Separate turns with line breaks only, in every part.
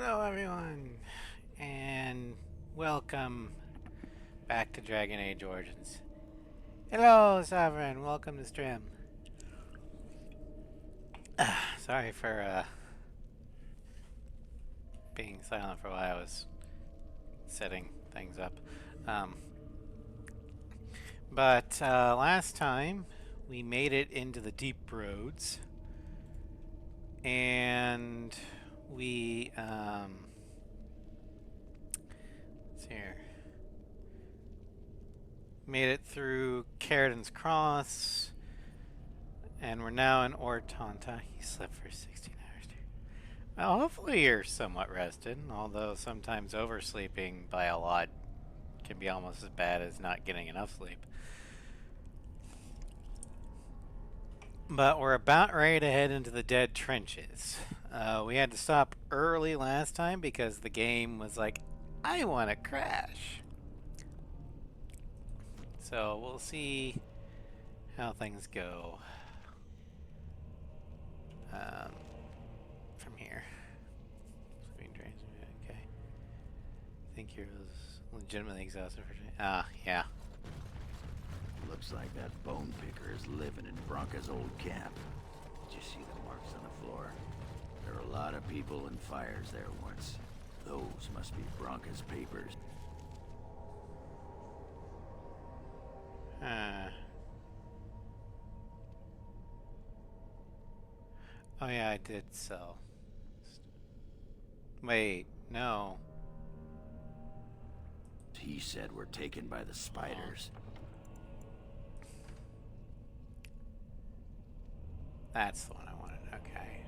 Hello everyone, and welcome back to Dragon Age Origins. Hello Sovereign, welcome to stream. Sorry for being silent for a while. I was setting things up. Um, but last time we made it into the deep roads, and we let's see here. Made it through Caridan's Cross, and we're now in Ortanta. He slept for 16 hours. Well, hopefully you're somewhat rested, although sometimes oversleeping by a lot can be almost as bad as not getting enough sleep. But we're about ready to head into the dead trenches. We had to stop early last time because the game was like, I want to crash. So we'll see how things go from here. Okay. I think you're legitimately exhausted for today. Yeah.
Looks like that bone picker is living in Bronca's old camp. Did you see the marks on the floor? There are a lot of people and fires there once. Those must be Bronca's papers.
Oh yeah, I did sell. Wait, no.
He said we're taken by the spiders.
That's the one I wanted. Okay.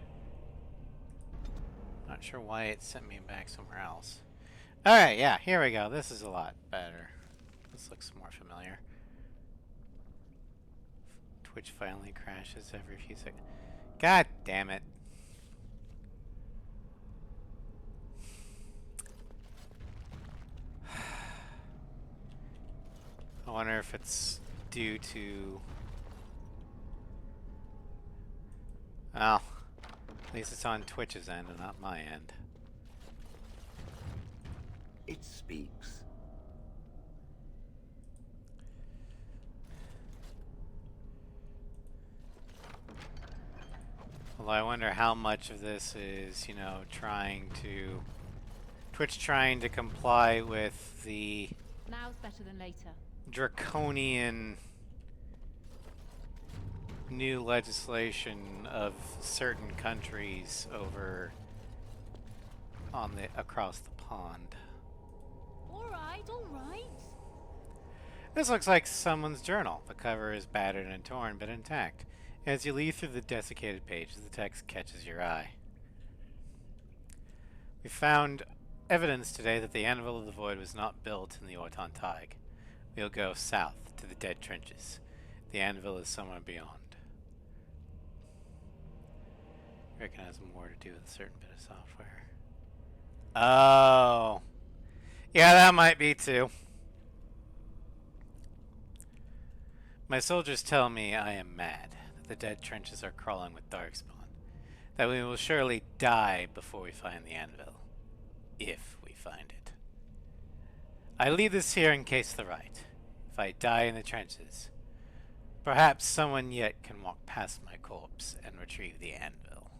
Not sure why it sent me back somewhere else. Alright, yeah, here we go. This is a lot better. This looks more familiar. Twitch finally crashes every few seconds. God damn it. I wonder if it's due to... Well, at least it's on Twitch's end and not my end.
It speaks.
Although I wonder how much of this is, you know, Twitch trying to comply with the
Now's better than later.
draconian new legislation of certain countries over across the pond.
All right, all right.
This looks like someone's journal. The cover is battered and torn, but intact. As you leaf through the desiccated pages, the text catches your eye. We found evidence today that the Anvil of the Void was not built in the Ortantag. We'll go south to the dead trenches. The Anvil is somewhere beyond. I reckon it has more to do with a certain bit of software. Oh. Yeah, that might be too. My soldiers tell me I am mad, that the dead trenches are crawling with darkspawn, that we will surely die before we find the anvil. If we find it. I leave this here in case the right. If I die in the trenches, perhaps someone yet can walk past my corpse and retrieve the anvil.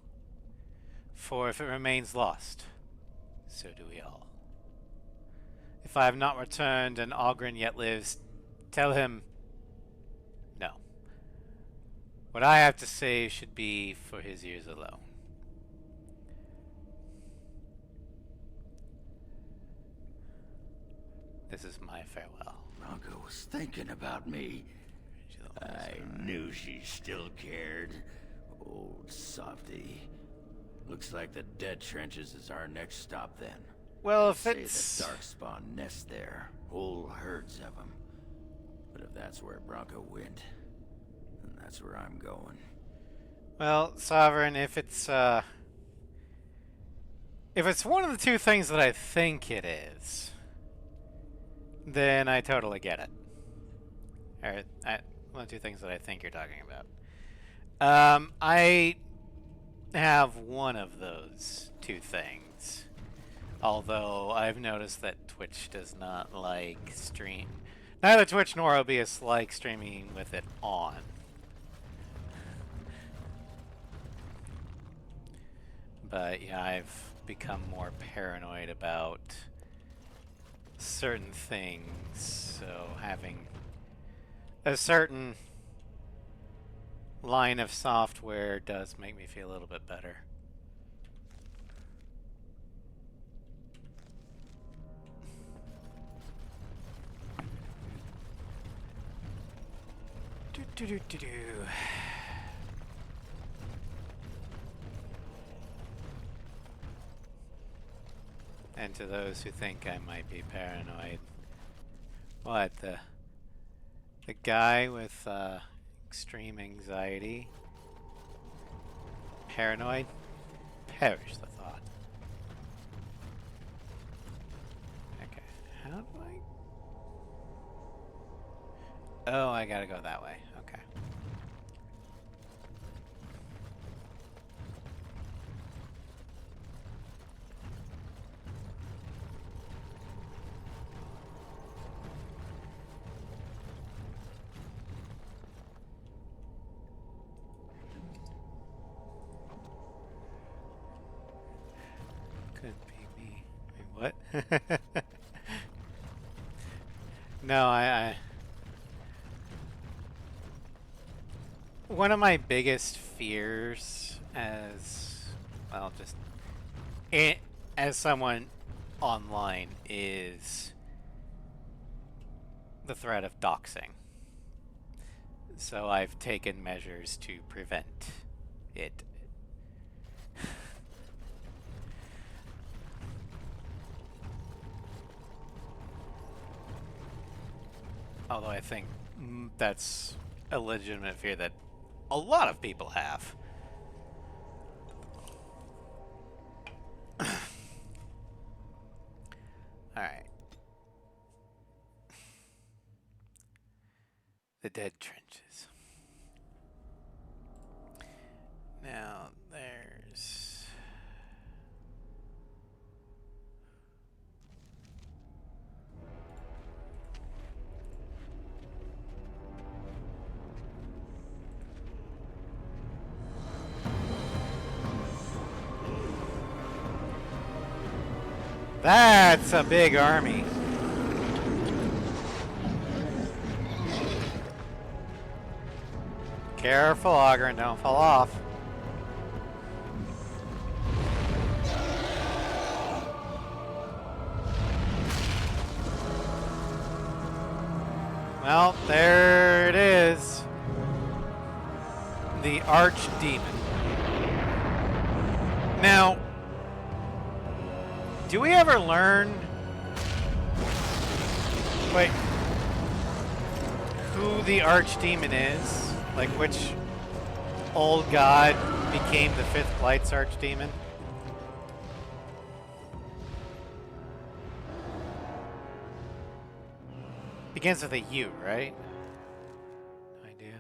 For if it remains lost, so do we all. If I have not returned and Ogren yet lives, tell him no. What I have to say should be for his ears alone. This is my farewell.
Bronca was thinking about me. I knew she still cared. Old softy. Looks like the dead trenches is our next stop then.
Well, if
Say
it's...
the darkspawn nest there. Whole herds of them. But if that's where Bronca went, then that's where I'm going.
Well, Sovereign, if it's one of the two things that I think it is, then I totally get it. Or, one of the two things that I think you're talking about. I have one of those two things. Although I've noticed that Twitch does not like stream. Neither Twitch nor OBS like streaming with it on. But yeah, I've become more paranoid about certain things. So having a certain line of software does make me feel a little bit better. Do. And to those who think I might be paranoid, what, the guy with extreme anxiety, paranoid, perish the thought. Okay, how do I? Oh, I gotta go that way. Okay. Could be me. Wait, what? No, one of my biggest fears as, well, just as someone online is the threat of doxing. So I've taken measures to prevent it. Although I think that's a legitimate fear that a lot of people have. Alright. The dead trenches. Now, there's... That's a big army. Careful, Ogren, don't fall off. Well, there it is. The Archdemon. Now, do we ever learn... Wait. Who the Archdemon is? Like, which old god became the 5th Blight's Archdemon? Begins with a U, right? No idea.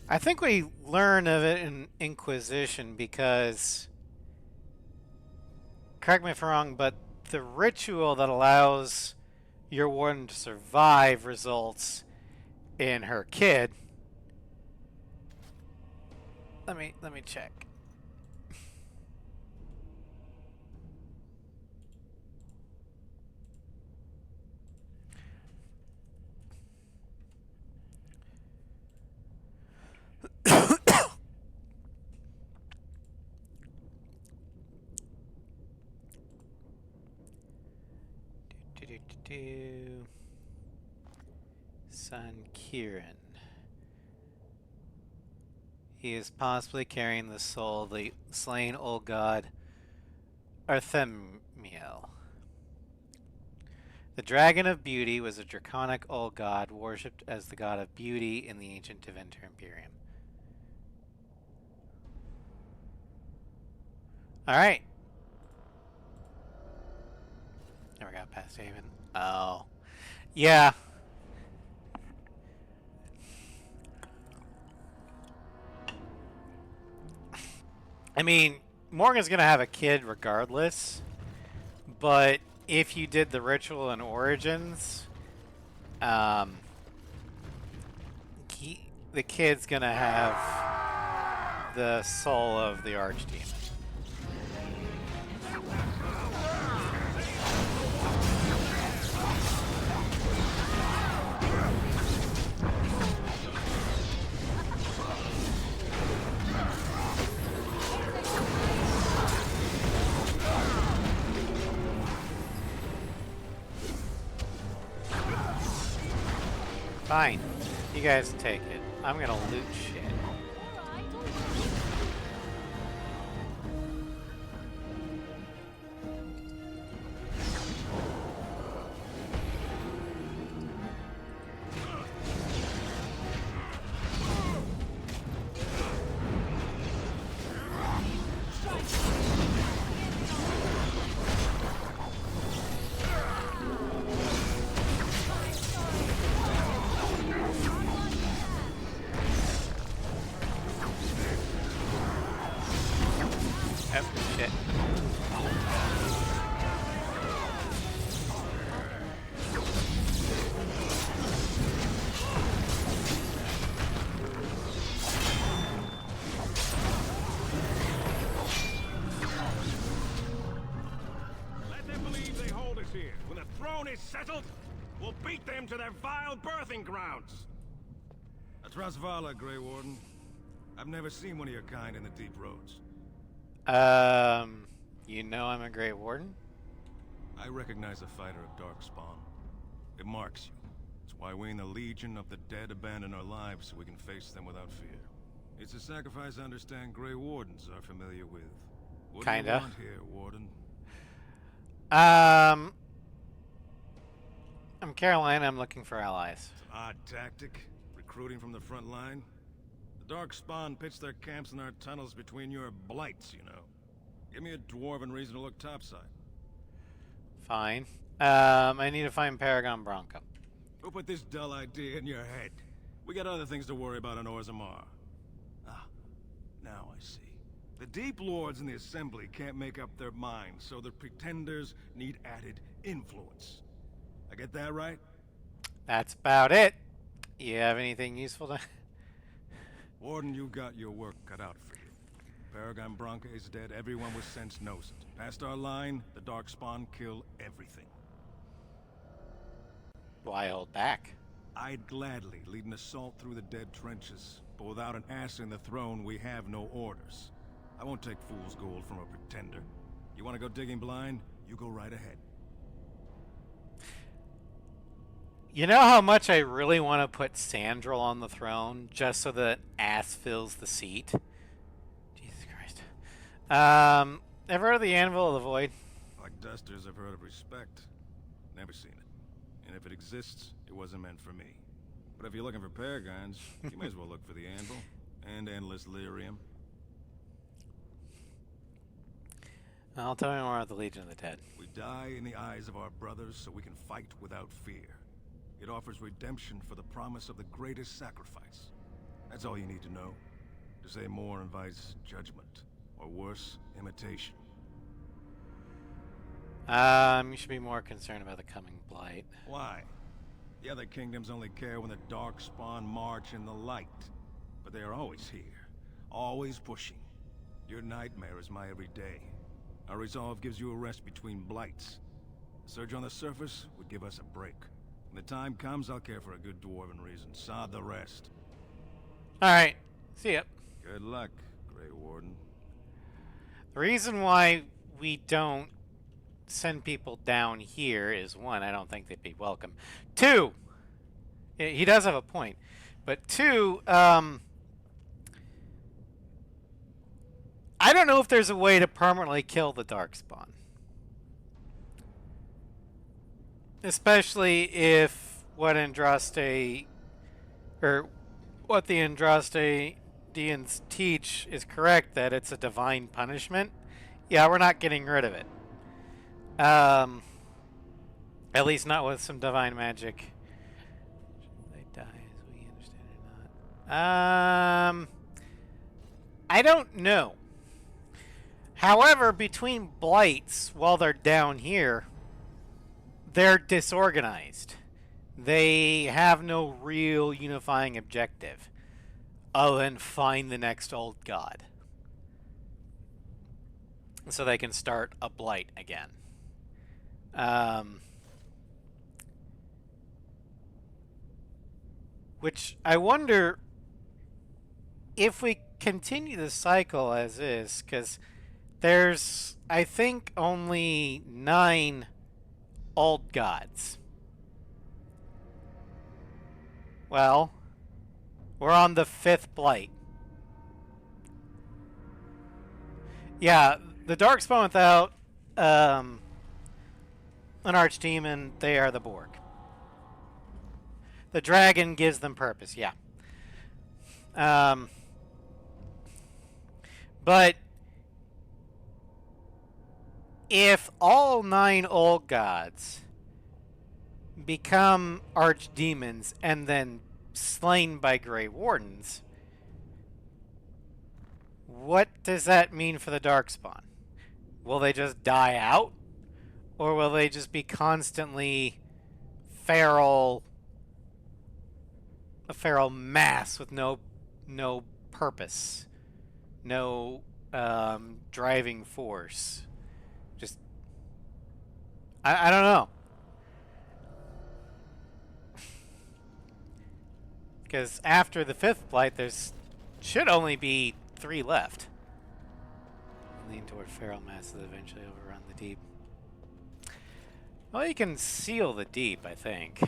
I think we learn of it in Inquisition because... Correct me if I'm wrong, but the ritual that allows your warden to survive results in her kid. Let me check. Son Kieran. He is possibly carrying the soul of the slain old god Arthemiel. The Dragon of Beauty was a draconic old god worshipped as the god of beauty in the ancient Tevinter Imperium. Alright. Never got past Haven. Oh. Yeah. I mean, Morgan's gonna have a kid regardless, but if you did the ritual in Origins, um, the kid's gonna have the soul of the archdemon. Fine. You guys take it. I'm gonna loot shit.
Alright, alright.
Oh, shit.
Let them believe they hold us here. When the throne is settled, we'll beat them to their vile birthing grounds. Atrasvala, Grey Warden. I've never seen one of your kind in the deep roads.
You know I'm a Great Warden?
I recognize a fighter of Darkspawn. It marks you. It's why we in the Legion of the Dead abandon our lives so we can face them without fear. It's a sacrifice I understand Grey Wardens are familiar with. What do you
Kinda.
want here, Warden?
I'm Caroline. I'm looking for allies.
It's an odd tactic, recruiting from the front line. The Darkspawn pitch their camps in our tunnels between your blights, you know. Give me a dwarven reason to look topside.
Fine. I need to find Paragon Bronco.
Who put this dull idea in your head? We got other things to worry about in Orzammar. Ah, now I see. The Deep Lords in the Assembly can't make up their minds, so the Pretenders need added influence. I get that right?
That's about it. You have anything useful to...
Warden, you got your work cut out for you. Paragon Bronca is dead, everyone with sense knows it. Past our line, the Darkspawn kill everything.
Why hold back?
I'd gladly lead an assault through the dead trenches, but without an ass in the throne, we have no orders. I won't take fool's gold from a pretender. You want to go digging blind? You go right ahead.
You know how much I really want to put Sandral on the throne just so that ass fills the seat? Jesus Christ. Ever heard of the Anvil of the Void?
Like dusters, I've heard of respect. Never seen it. And if it exists, it wasn't meant for me. But if you're looking for paragons, you may as well look for the Anvil. And Endless Lyrium.
Well, tell me more about the Legion of the Dead.
We die in the eyes of our brothers so we can fight without fear. It offers redemption for the promise of the greatest sacrifice. That's all you need to know. To say more invites judgment, or worse, imitation.
You should be more concerned about the coming blight.
Why? The other kingdoms only care when the Darkspawn march in the light. But they are always here, always pushing. Your nightmare is my everyday. Our resolve gives you a rest between blights. A surge on the surface would give us a break. When the time comes, I'll care for a good dwarven reason. Sod the rest.
Alright, see ya.
Good luck, Grey Warden.
The reason why we don't send people down here is, one, I don't think they'd be welcome. Two, he does have a point. But two, I don't know if there's a way to permanently kill the Darkspawn. Especially if what Andraste, or what the Andrastians teach is correct, that it's a divine punishment. Yeah, we're not getting rid of it. At least not with some divine magic. Should they die as we understand it or not? I don't know. However, between blights, while they're down here, they're disorganized. They have no real unifying objective other than find the next old god. So they can start a blight again. Which I wonder if we continue the cycle as is, because there's, I think, only 9 old gods. Well, we're on the 5th blight. Yeah, the Darkspawn without an archdemon, they are the Borg. The dragon gives them purpose, yeah. But if all 9 old gods become archdemons and then slain by Grey Wardens, what does that mean for the Darkspawn? Will they just die out? Or will they just be constantly feral, a feral mass with no purpose, no driving force? Just, I don't know. Because after the 5th blight, there's should only be 3 left. Lean toward feral masses that eventually overrun the deep. Well, you can seal the deep, I think.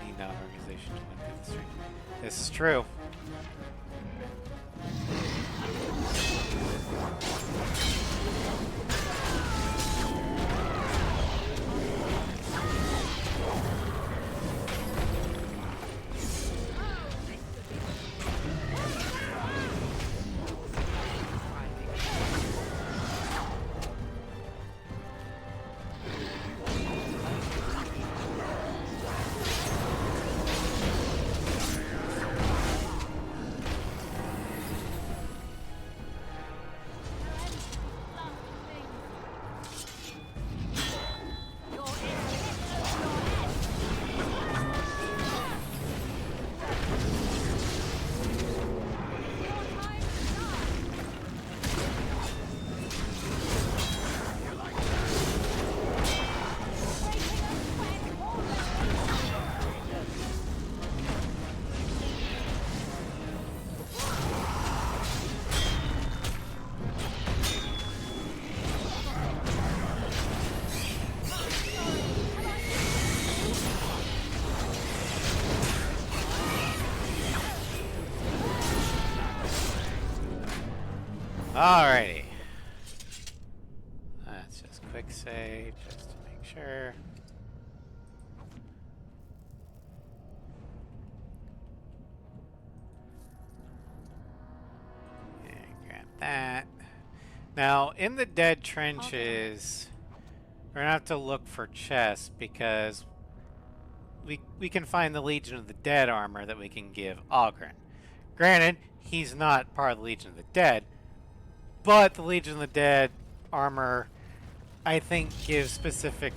Need no organization to win through the street. This is true. Alrighty. Let's just quick save just to make sure. And grab that. Now, in the dead trenches, we're gonna have to look for chests because we can find the Legion of the Dead armor that we can give Ogren. Granted, he's not part of the Legion of the Dead, but the Legion of the Dead armor, I think, gives specific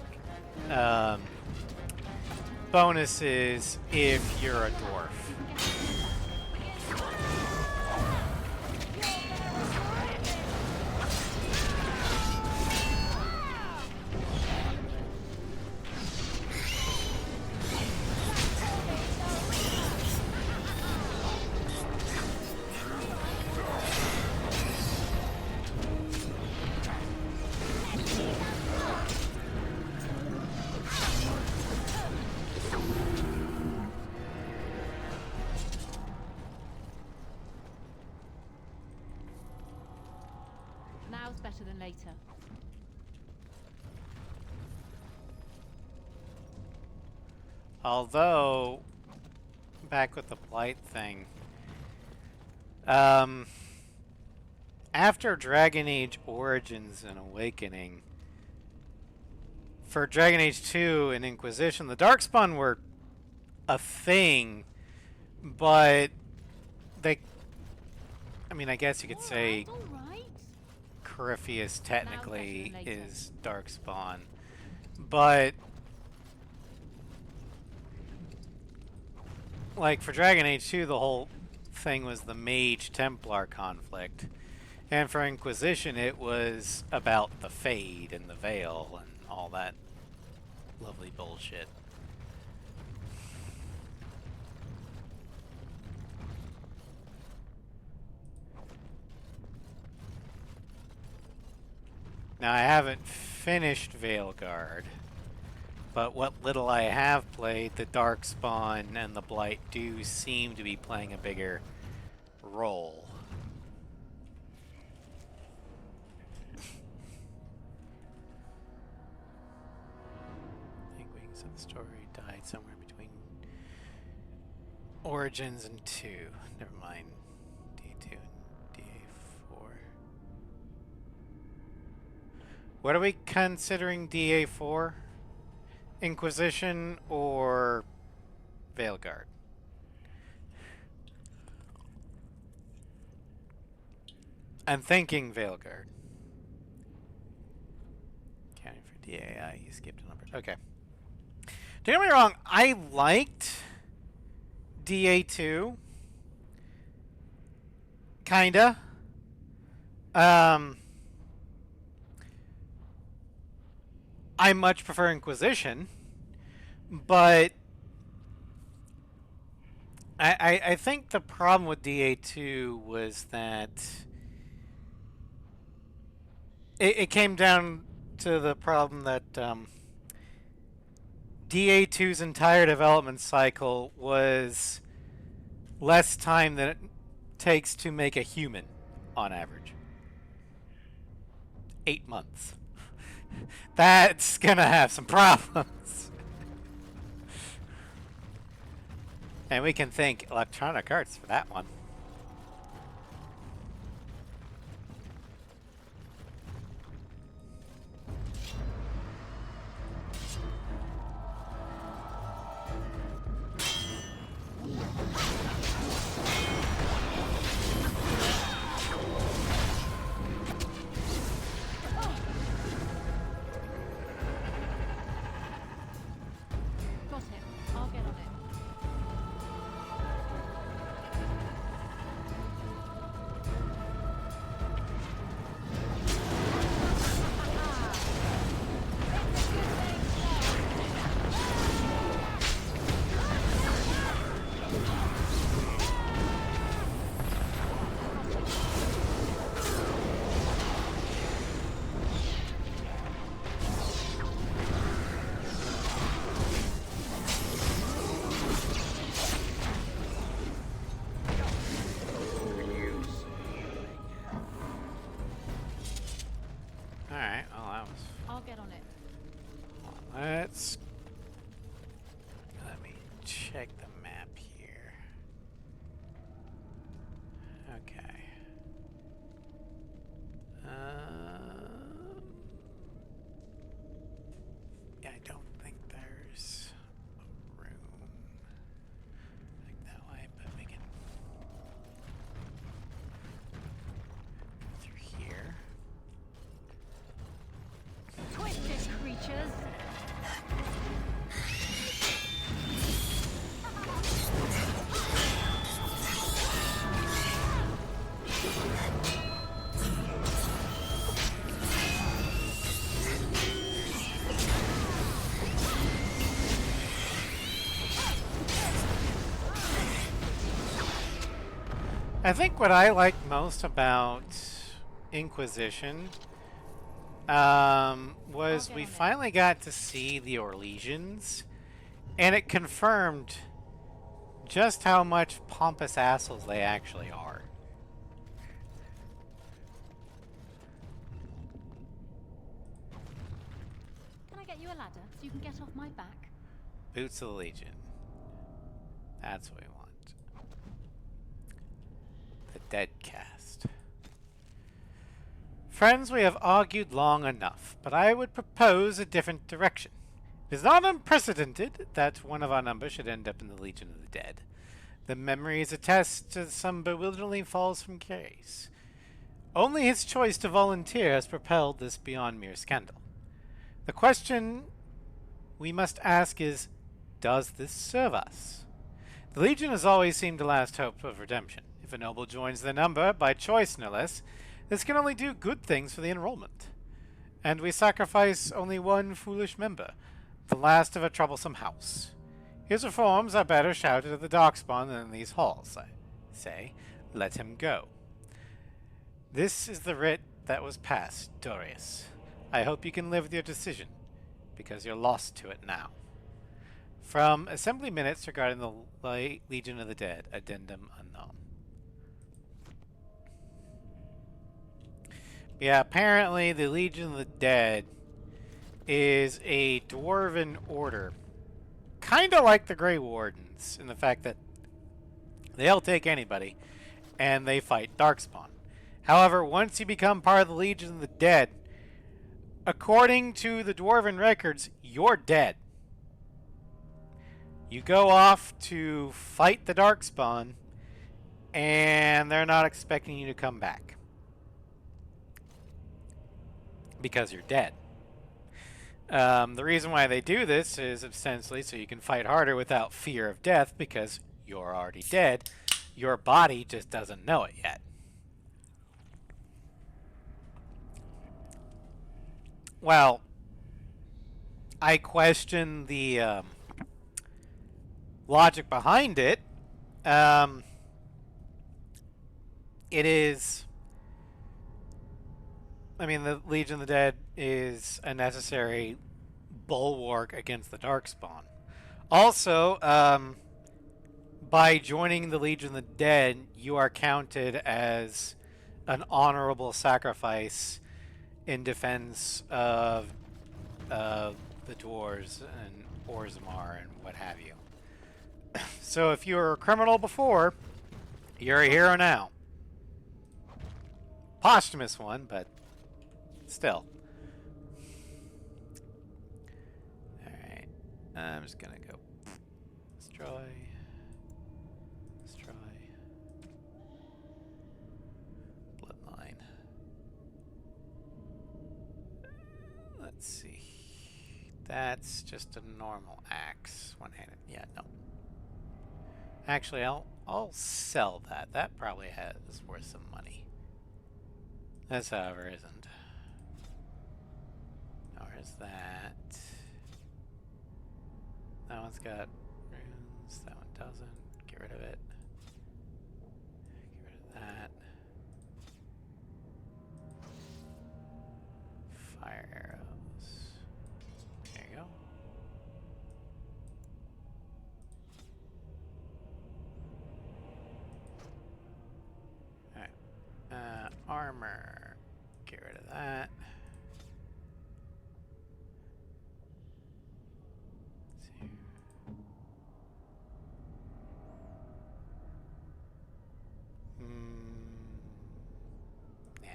bonuses if you're a dwarf.
Now's better than later.
Although, back with the blight thing, after Dragon Age Origins and Awakening, for Dragon Age 2 and Inquisition, the Darkspawn were a thing, but they, I mean, I guess you could say
All right.
Corypheus
Now
technically
better than later.
is Darkspawn, but like for Dragon Age 2, the whole thing was the Mage Templar conflict. And for Inquisition, it was about the Fade and the Veil and all that lovely bullshit. Now, I haven't finished Veilguard, but what little I have played, the Darkspawn and the Blight do seem to be playing a bigger role. I think Wings of the Story died somewhere between Origins and 2. Never mind. D2 and DA4. What are we considering DA4? Inquisition or Veilguard? I'm thinking Veilguard. Counting for DAI, you skipped a number. Okay. Don't get me wrong, I liked DA2. Kinda. I much prefer Inquisition, but I think the problem with DA2 was that it came down to the problem that DA2's entire development cycle was less time than it takes to make a human on average. 8 months. That's gonna have some problems. And we can thank Electronic Arts for that one.
Got him. I'll get on it.
Alright, well that was...
I'll get on it.
Let me check the map here. Okay. Yeah, I don't think there's a room like that way, but we can go through here.
Twisted creatures.
I think what I liked most about Inquisition was we finally got to see the Orlesians, and it confirmed just how much pompous assholes they actually are.
Can I get you a ladder so you can get off my back?
Boots of the Legion. That's what we want. The Dead Cast. Friends, we have argued long enough, but I would propose a different direction. It is not unprecedented that one of our number should end up in the Legion of the Dead. The memories attest to some bewilderingly falls from grace. Only his choice to volunteer has propelled this beyond mere scandal. The question we must ask is, does this serve us? The Legion has always seemed the last hope of redemption. If a noble joins the number, by choice no less, this can only do good things for the enrollment. And we sacrifice only one foolish member, the last of a troublesome house. His reforms are better shouted at the Darkspawn than in these halls. I say, let him go. This is the writ that was passed, Dorius. I hope you can live with your decision, because you're lost to it now. From Assembly Minutes regarding the Legion of the Dead, Addendum Unknown. Yeah, apparently the Legion of the Dead is a dwarven order. Kind of like the Grey Wardens, in the fact that they'll take anybody, and they fight Darkspawn. However, once you become part of the Legion of the Dead, according to the Dwarven records, you're dead. You go off to fight the Darkspawn, and they're not expecting you to come back. Because you're dead. The reason why they do this is ostensibly so you can fight harder without fear of death, because you're already dead. Your body just doesn't know it yet. Well, I question the logic behind it. It is... I mean, the Legion of the Dead is a necessary bulwark against the Darkspawn. Also, by joining the Legion of the Dead, you are counted as an honorable sacrifice in defense of the dwarves and Orzammar and what have you. So if you were a criminal before, you're a hero now. Posthumous one, but still. Alright. I'm just gonna go destroy. Destroy. Bloodline. Let's see. That's just a normal axe. One-handed. Yeah, no. Actually, I'll sell that. That probably is worth some money. This, however, isn't. Where's that? That one's got runes. That one doesn't. Get rid of it. Get rid of that. Fire arrows. There you go. Alright. Armor. Get rid of that. Yeah.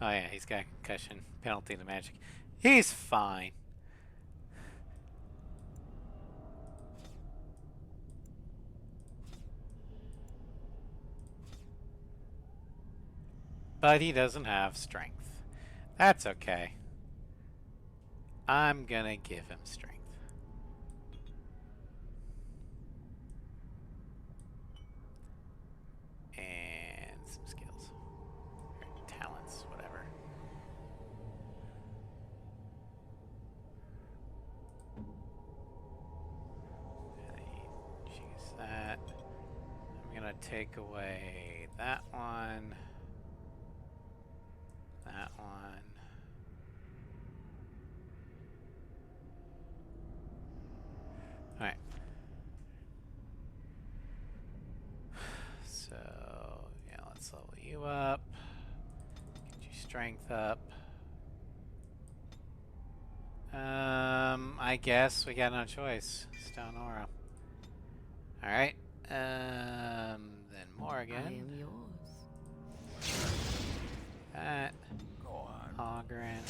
Oh yeah, he's got concussion penalty to magic. He's fine. But he doesn't have strength. That's okay. I'm gonna give him strength. And some skills. Or talents, whatever. And choose that. I'm gonna take away that one. That one. Alright. So, yeah, let's level you up. Get your strength up. I guess we got no choice. Stone aura. Alright. Then Morgan.
I am yours.
That.
Go on.
Hogren.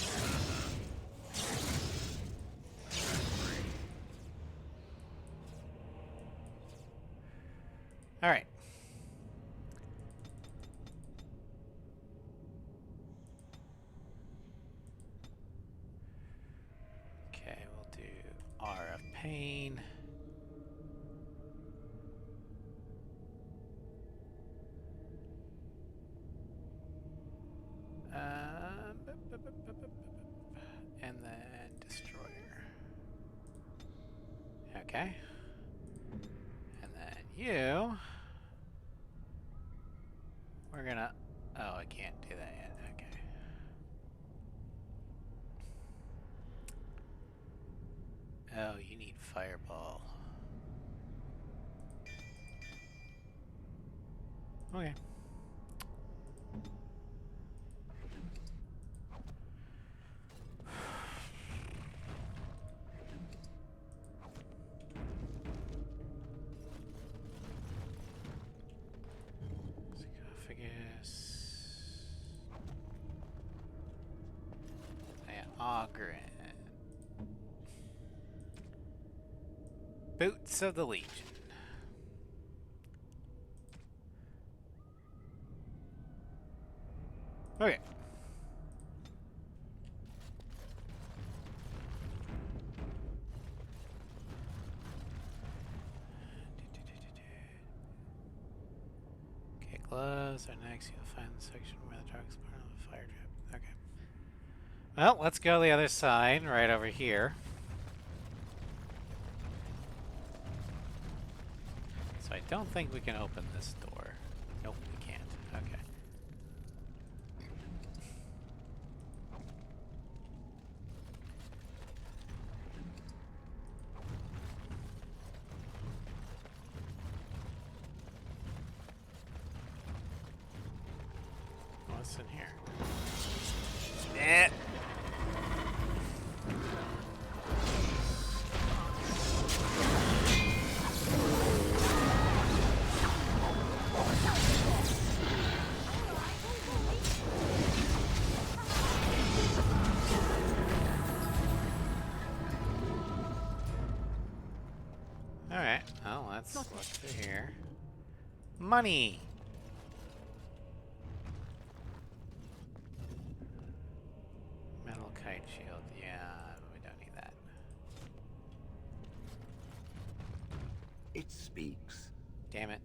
Alright. Okay, we'll do R of Pain. And then Destroyer. Okay. And then you. We're gonna. Oh, I can't do that yet. Okay. Oh, you need Fireball. Okay. Ogren. Boots of the Legion. Okay. Okay, gloves are next. You'll find the section where the dark part of the fire trap. Okay. Well, let's go the other side, right over here. So I don't think we can open this door. Nope, we can't. Okay. What's in here? Eh. Alright, well, let's look through here. Money! Metal kite shield, yeah, we don't need that.
It speaks.
Damn it.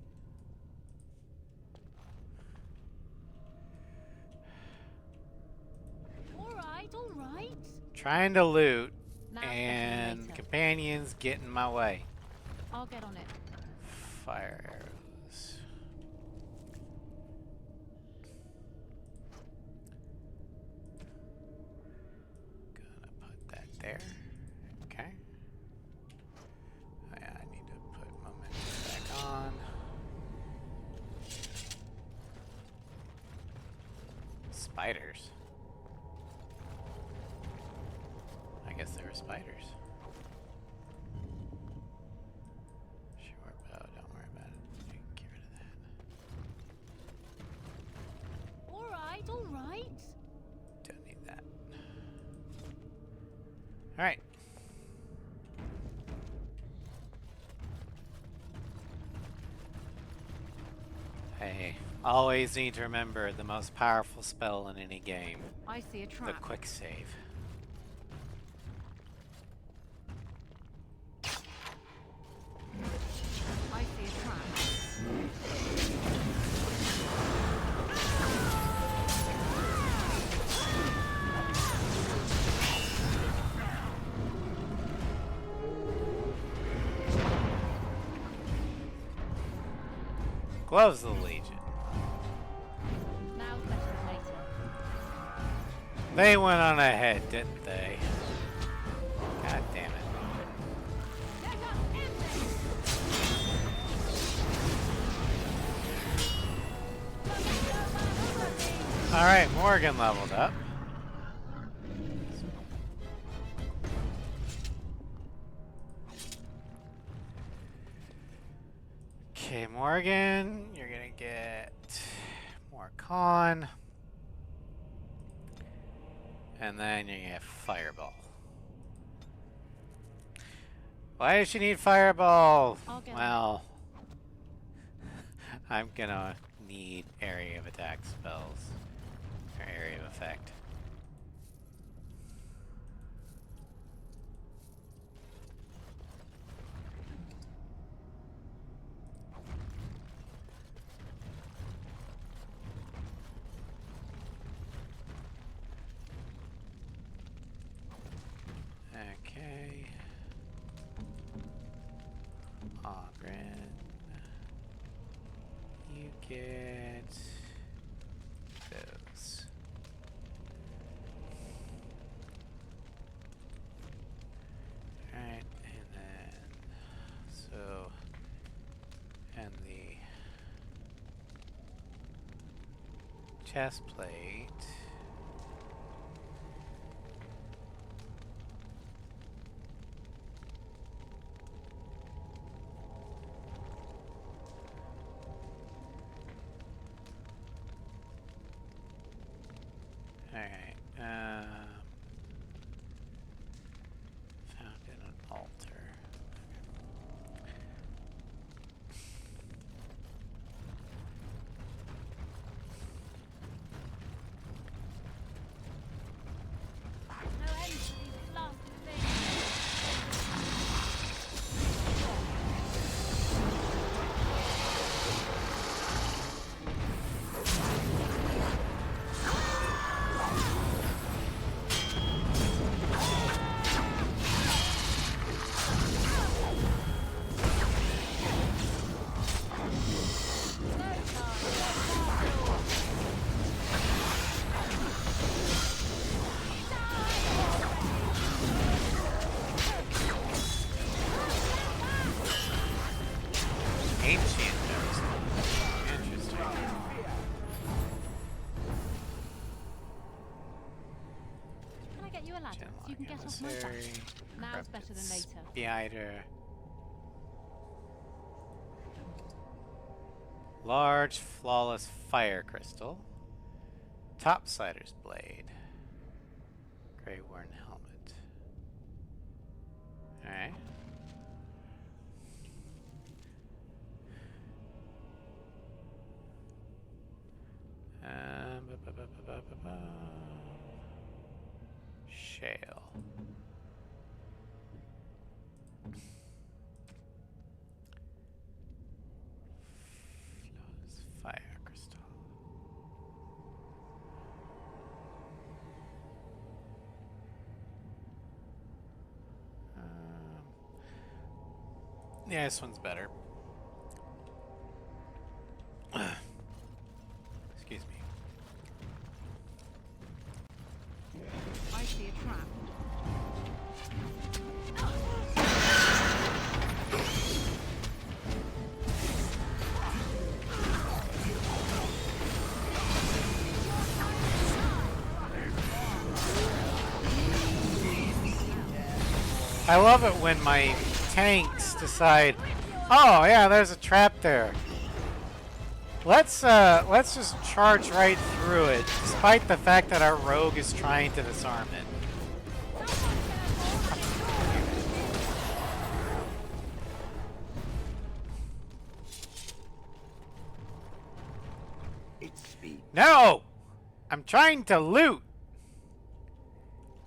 All right.
Trying to loot,
Now
and
later.
companions get in my way.
I'll get on it.
Fire arrows. Gonna put that there. Okay. Oh, yeah, I need to put momentum back on. Spiders. I guess there are spiders. Short bow, don't worry about it. You can get rid of that.
All right.
Don't need that. Alright. Hey, always need to remember the most powerful spell in any game.
I see a
The
trap.
quick save.
I see a trap.
Gloves of the Legion.
Now's better than later.
They went on ahead, didn't they? God damn it. Alright, Morgan leveled up. Okay, Morgan, you're gonna get more con. And then you're gonna get Fireball. Why does she need Fireball?
I'll get
Well, I'm gonna need area of attack spells. Or area of effect. Okay. Ogren. You get those. Alright, and then so and the chest plate. Alright, found in an altar.
No end to these blasted things.
Ancient notes. Interesting.
Can I get you a ladder so you can get off my back?
Emissary,
Now's better than later.
Spider. Large, flawless fire crystal. Topsider's blade. Grey worn helmet. Alright. Shale. Flawless fire crystal. Yeah, this one's better. Excuse me.
I see a trap.
I love it when my tanks decide, oh yeah, there's a trap there. Let's just charge right through it, despite the fact that our rogue is trying to disarm it.
It's speed.
No! I'm trying to loot!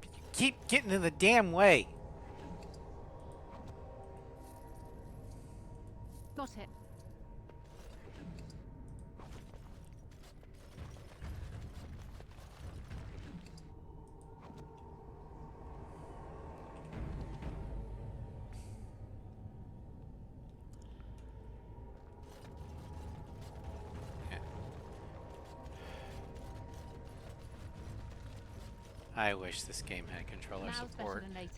But you keep getting in the damn way.
Got it.
I wish this game had controller
Now's better
support.
than later.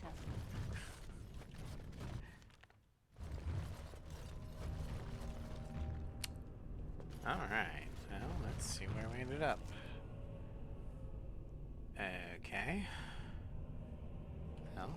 Alright, well, let's see where we ended up. Okay. Well.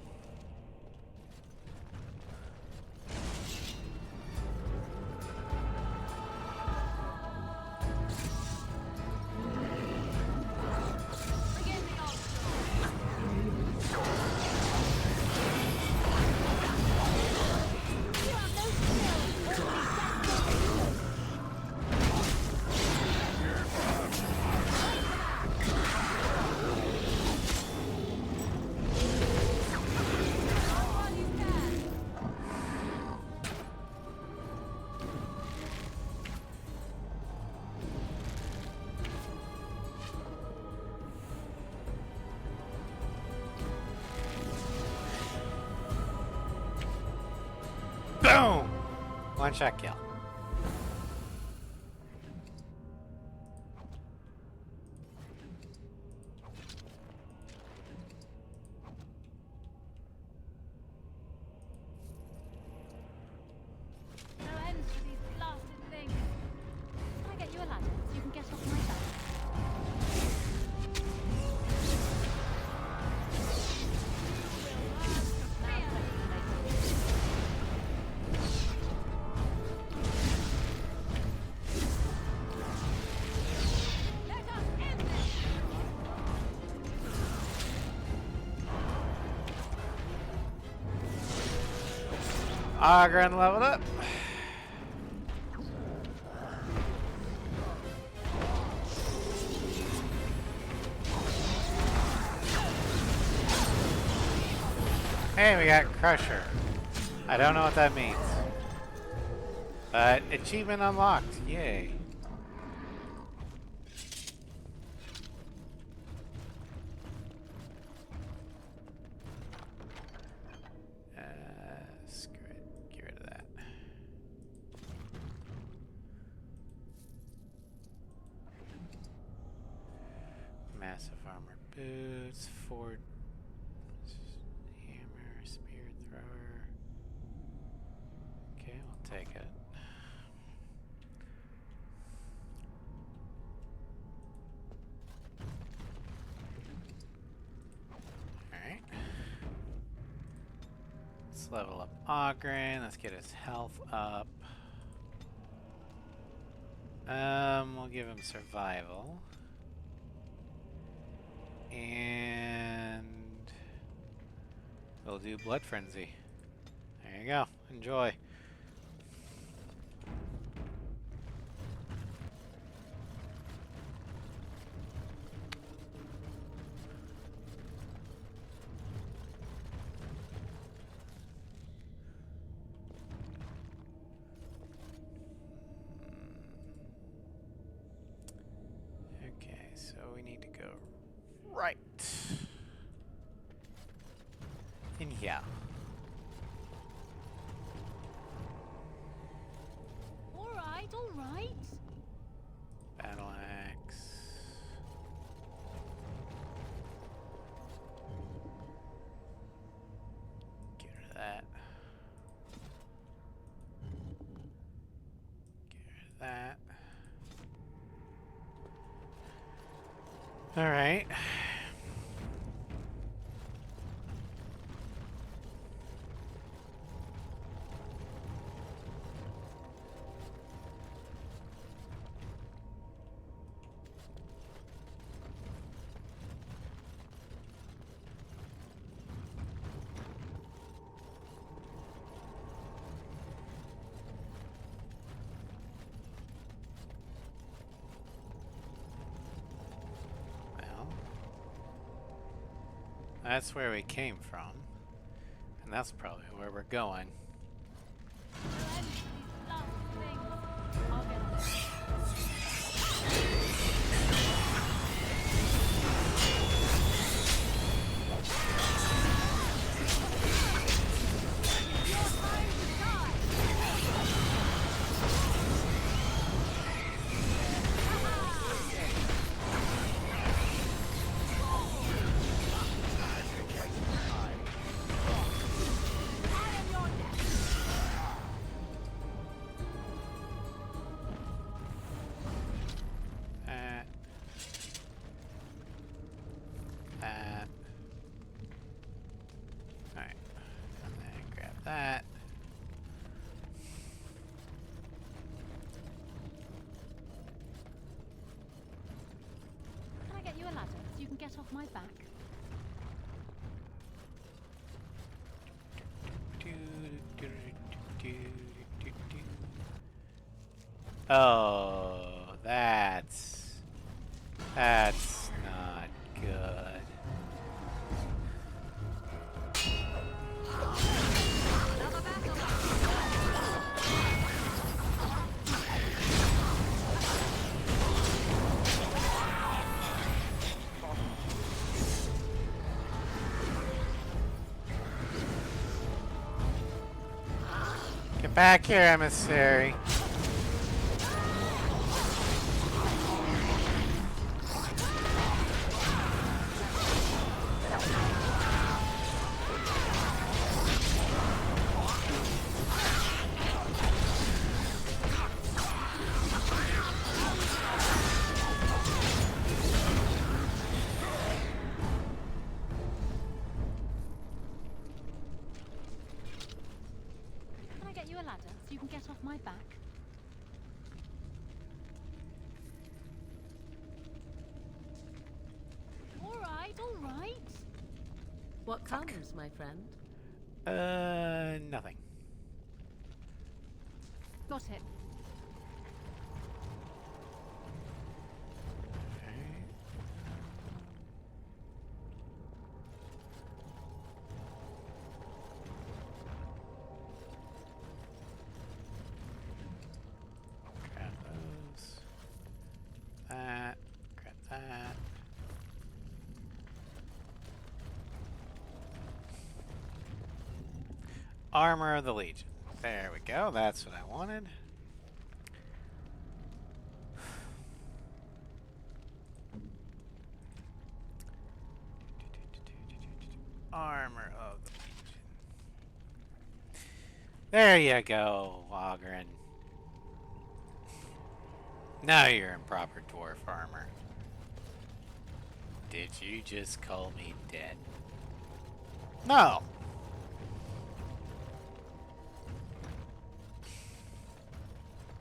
Boom! One shot kill.
No end to these blasted things. Can I get you a ladder so you can get off my back? Let us end this!
Ogren leveled up. Hey, we got Crusher. I don't know what that means. But achievement unlocked. Yay. Screw it. Get rid of that. Massive armor boots, Ford hammer, spear thrower. Okay, we'll take it. Alright. Let's level up Ogren. Let's get his health up. We'll give him survival. And we'll do Blood Frenzy. There you go. Enjoy. Okay, so we need to go right in here.
All right.
Battle axe. Get rid of that. Get rid of that. All right. That's where we came from, and that's probably where we're going.
No end to these blasted things. I'll get on it. Alright. And then grab that. Can I get you a ladder so you can get off my back?
Oh, that's not good. Back here, emissary.
Can I get you a ladder so you can get off my back? All right, all right.
What comes, my friend?
Nothing.
Got it.
Grab those. That. Grab that. Armor of the Legion. There we go. That's what I wanted. Armor of the Legion. There you go, Ogren. Now you're in proper dwarf armor. Did you just call me dead? No!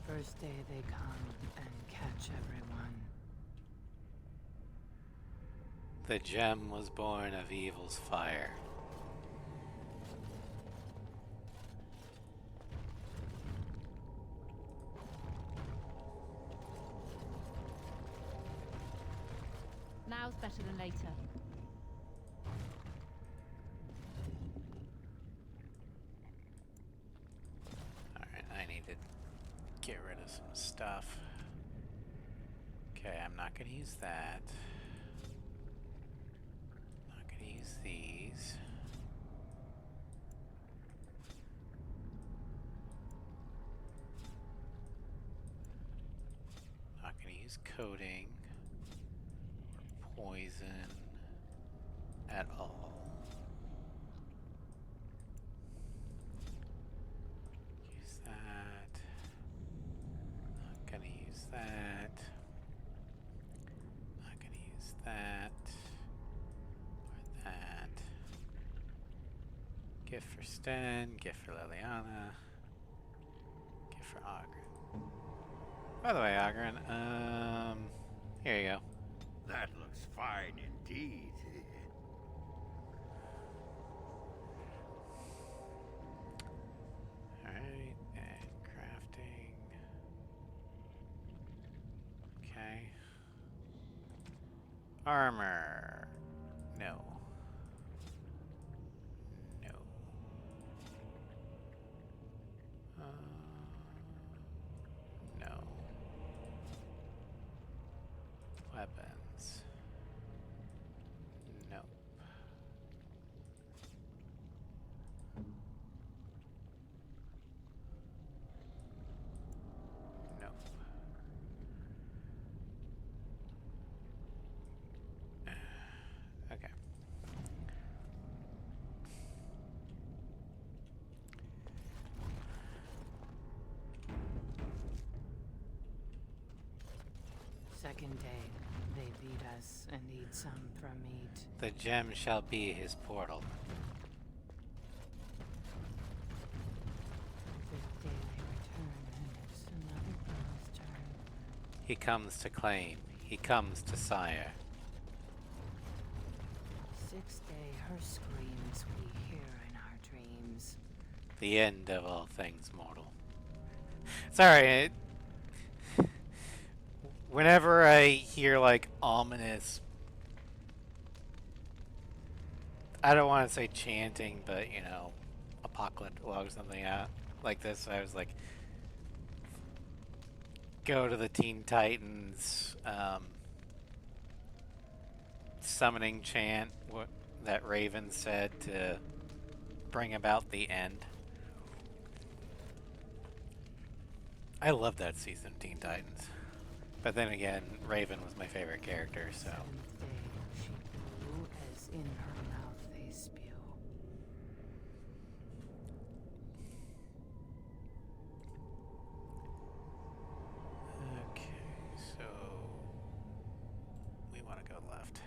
First day they come and catch everyone.
The gem was born of evil's fire.
Now's better than later.
Alright, I need to get rid of some stuff. Okay, I'm not going to use that. Not going to use these. Not going to use coating or poison at all. Use that. Not gonna use that. Not gonna use that. Or that. Gift for Sten. Gift for Liliana. Gift for Ogren. By the way, Ogren, here you go.
That looks fine indeed.
Alright, and crafting. Okay. Armor. No. No. No. Weapons. Nope. Nope. Okay.
Second day, they beat us and eat some from meat.
The gem shall be his portal.
Fifth day they return and it's another girl's turn.
He comes to claim. He comes to sire.
Sixth day, her screams we hear in our dreams.
The end of all things mortal. Sorry, whenever I hear like ominous, I don't want to say chanting, but you know, apocalyptic or something out like this, I was like, go to the Teen Titans summoning chant that Raven said to bring about the end. I love that season of Teen Titans. But then again, Raven was my favorite character, so.
Seventh day, she blew as in her mouth they spew.
Okay, so we want to go left.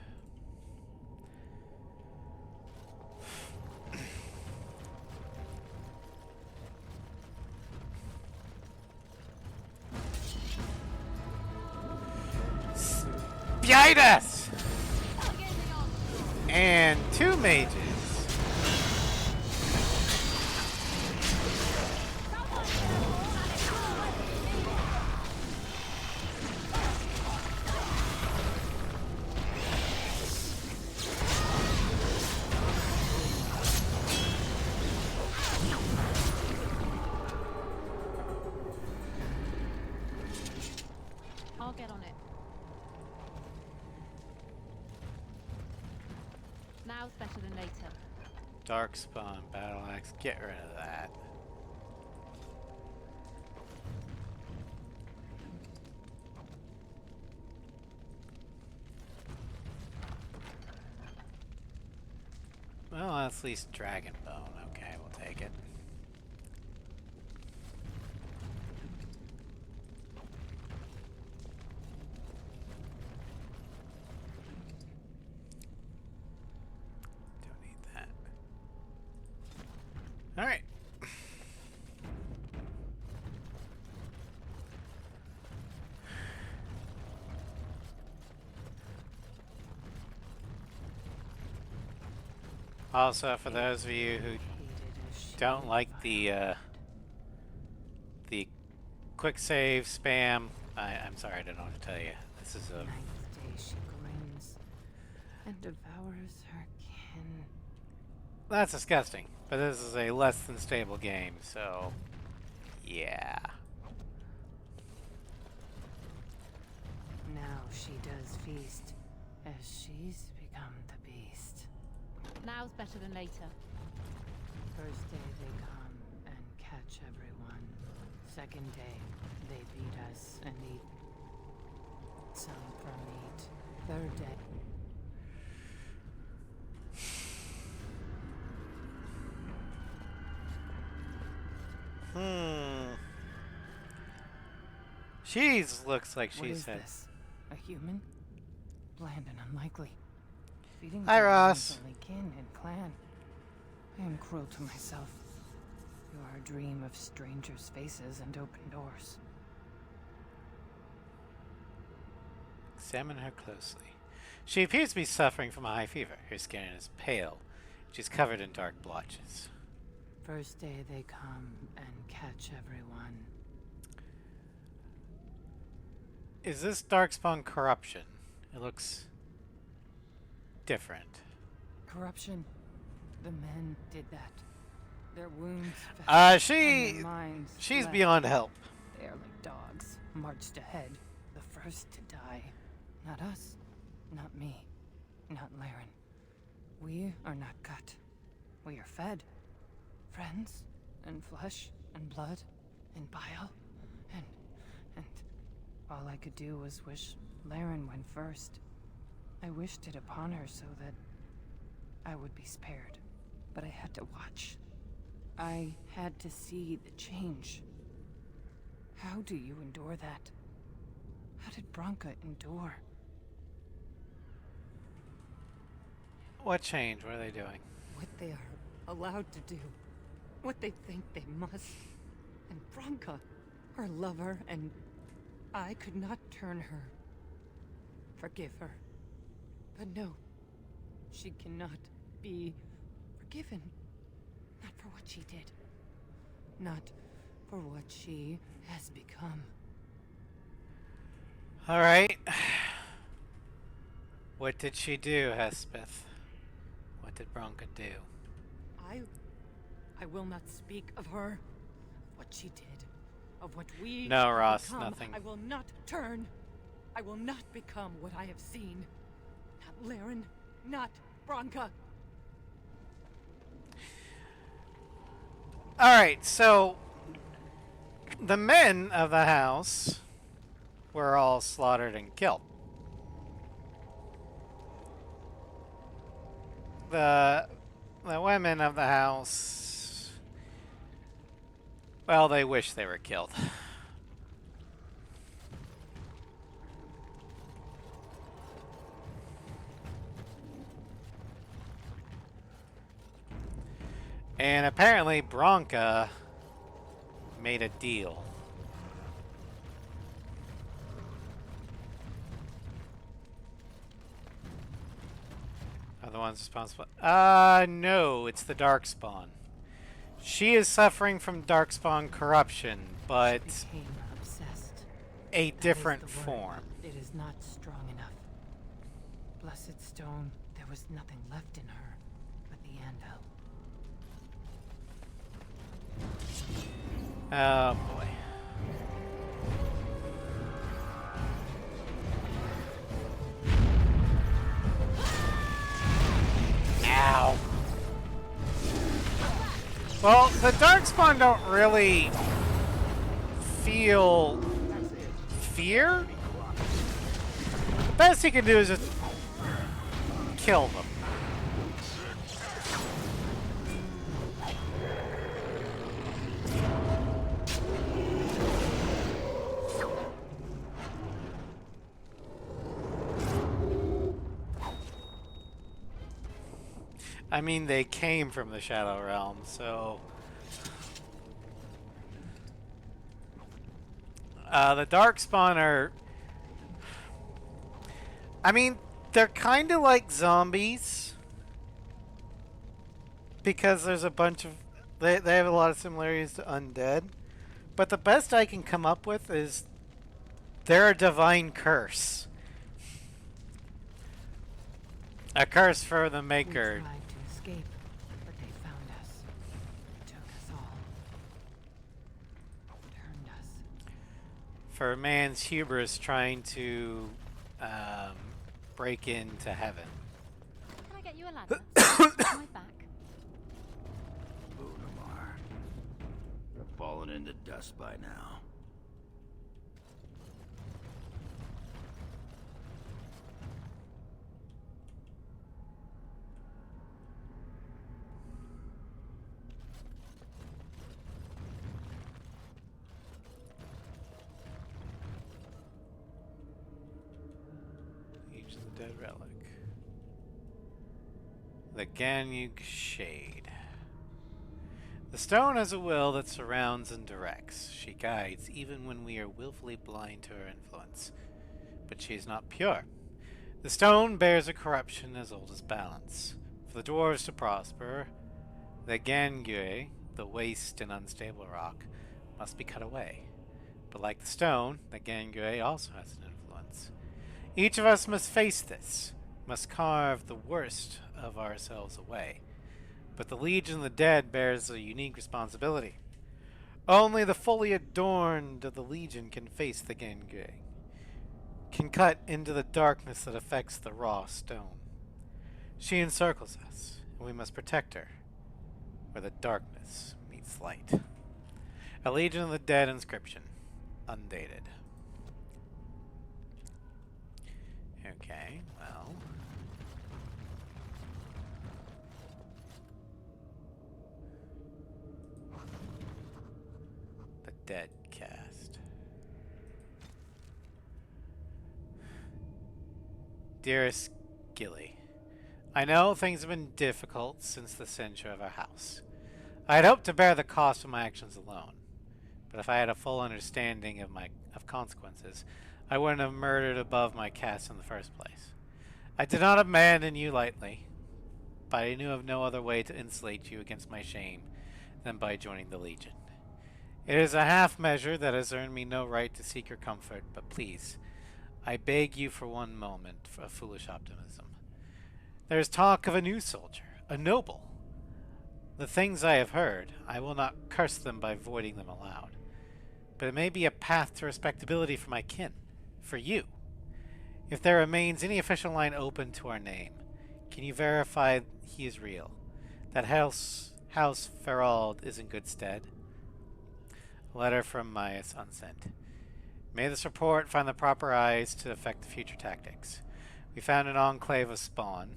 Behind us! And 2 mages.
I'll get on it. Now's better than later.
Darkspawn, battle axe, get rid of that. Well, at least dragon bone. Okay, we'll take it. Don't need that. All right. Also, for those of you who don't like the quick save spam, I'm sorry, I don't know what to tell you. This is a
Ninth day she grins and devours her kin.
that's disgusting. But this is a less than stable game, so yeah.
Now she does feast, as she's become the beast.
Now's better than later.
First day they come and catch everyone. Second day, they beat us and eat some for meat. Third day,
She's looks like
what
she's
is
had.
this? A human? Bland and unlikely. Feeding
Hi,
to
Ross.
one's only kin and clan. I am cruel to myself. You are a dream of strangers' faces and open doors.
Examine her closely. She appears to be suffering from a high fever. Her skin is pale. She's covered in dark blotches.
First day they come and catch everyone.
Is this Darkspawn corruption? It looks different.
Corruption. The men did that. Their wounds festered and their minds
she's
left.
beyond help.
They are like dogs, marched ahead, the first to die. Not us, not me, not Laren. We are not cut. We are fed. Friends, and flesh, and blood, and bile, and all I could do was wish Laren went first. I wished it upon her so that I would be spared. But I had to watch. I had to see the change. How do you endure that? How did Branka endure?
What change? What are they doing?
What they are allowed to do. What they think they must. And Branka, her lover, and I could not turn her. Forgive her. But no, she cannot be forgiven. Not for what she did. Not for what she has become.
All right. What did she do, Hespeth? What did Bronca do?
I will not speak of her, what she did, of what we
No,
have
Ross,
become.
nothing.
I will not turn. I will not become what I have seen. Not Laren, not Branka.
All right, so The men of the house were all slaughtered and killed. The women of the house, well, they wish they were killed. And apparently Bronca made a deal. Are the ones responsible? No, it's the Darkspawn. She is suffering from Darkspawn corruption, but
Became obsessed.
a
That is
different
the word.
form.
It is not strong enough. Blessed stone, there was nothing left in her but the anvil.
Oh boy. Ow. Well, the Darkspawn don't really feel fear. The best he can do is just kill them. I mean, they came from the Shadow Realm, so... the Darkspawn are... I mean, they're kind of like zombies. Because there's a bunch of... They have a lot of similarities to undead. But the best I can come up with is... They're a divine curse. A curse for the
We
Maker.
tried to escape, but they found us. Took us all. Turned us.
For man's hubris trying to break into heaven.
Can I get you a ladder? On my back.
Bunamar. Fallen into dust by now.
Each of the dead relic. The Ganyug Shade. The stone has a will that surrounds and directs. She guides even when we are willfully blind to her influence. But she is not pure. The stone bears a corruption as old as balance. For the dwarves to prosper, the Gangue, the waste and unstable rock, must be cut away. But like the stone, the Gangue also has an influence. Each of us must face this, must carve the worst of ourselves away. But the Legion of the Dead bears a unique responsibility. Only the fully adorned of the Legion can face the Gangue, can cut into the darkness that affects the raw stone. She encircles us, and we must protect her, where the darkness meets light. A Legion of the Dead inscription, undated. Okay, well... The Dead cast. Dearest Gilly, I know things have been difficult since the censure of our house. I had hoped to bear the cost of my actions alone, but if I had a full understanding of consequences, I wouldn't have murdered above my caste in the first place. I did not abandon you lightly, but I knew of no other way to insulate you against my shame than by joining the Legion. It is a half measure that has earned me no right to seek your comfort, but please, I beg you for one moment of foolish optimism. There is talk of a new soldier, a noble. The things I have heard, I will not curse them by voiding them aloud. But it may be a path to respectability for my kin, for you. If there remains any official line open to our name, can you verify he is real? That House Ferald is in good stead? Letter from Maius unsent. May this report find the proper eyes to affect the future tactics. We found an enclave of spawn,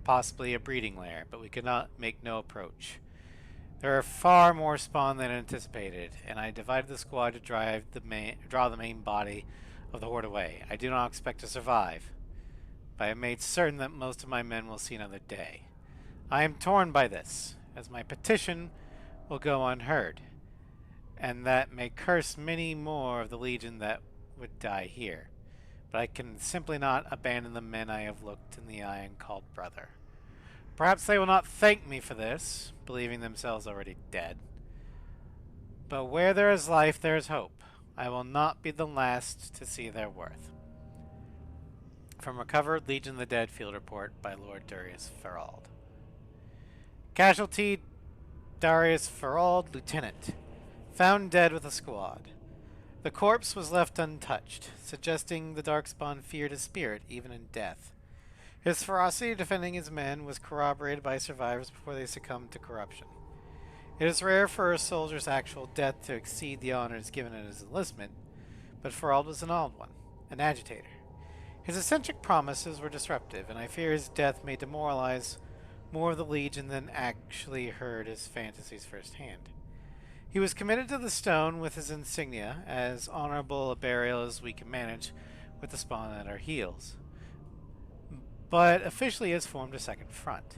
possibly a breeding lair, but we could not make no approach. There are far more spawn than anticipated, and I divided the squad to draw the main body of the horde away. I do not expect to survive, but I have made certain that most of my men will see another day. I am torn by this, as my petition will go unheard, and that may curse many more of the Legion that would die here. But I can simply not abandon the men I have looked in the eye and called brother. Perhaps they will not thank me for this, believing themselves already dead. But where there is life, there is hope. I will not be the last to see their worth. From Recovered Legion of the Dead Field Report by Lord Darius Ferald. Casualty Darius Ferald, Lieutenant. Found dead with a squad. The corpse was left untouched, suggesting the Darkspawn feared his spirit even in death. His ferocity defending his men was corroborated by survivors before they succumbed to corruption. It is rare for a soldier's actual death to exceed the honors given at his enlistment, but Ferald was an old one, an agitator. His eccentric promises were disruptive, and I fear his death may demoralize more of the Legion than actually heard his fantasies firsthand. He was committed to the stone with his insignia, as honorable a burial as we can manage with the spawn at our heels, but officially has formed a second front.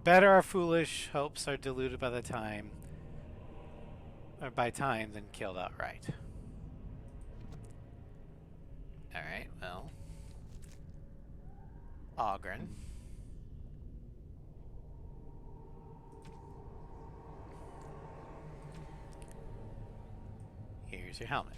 Better our foolish hopes are diluted by time than killed outright. Alright, well. Ogren. Here's your helmet.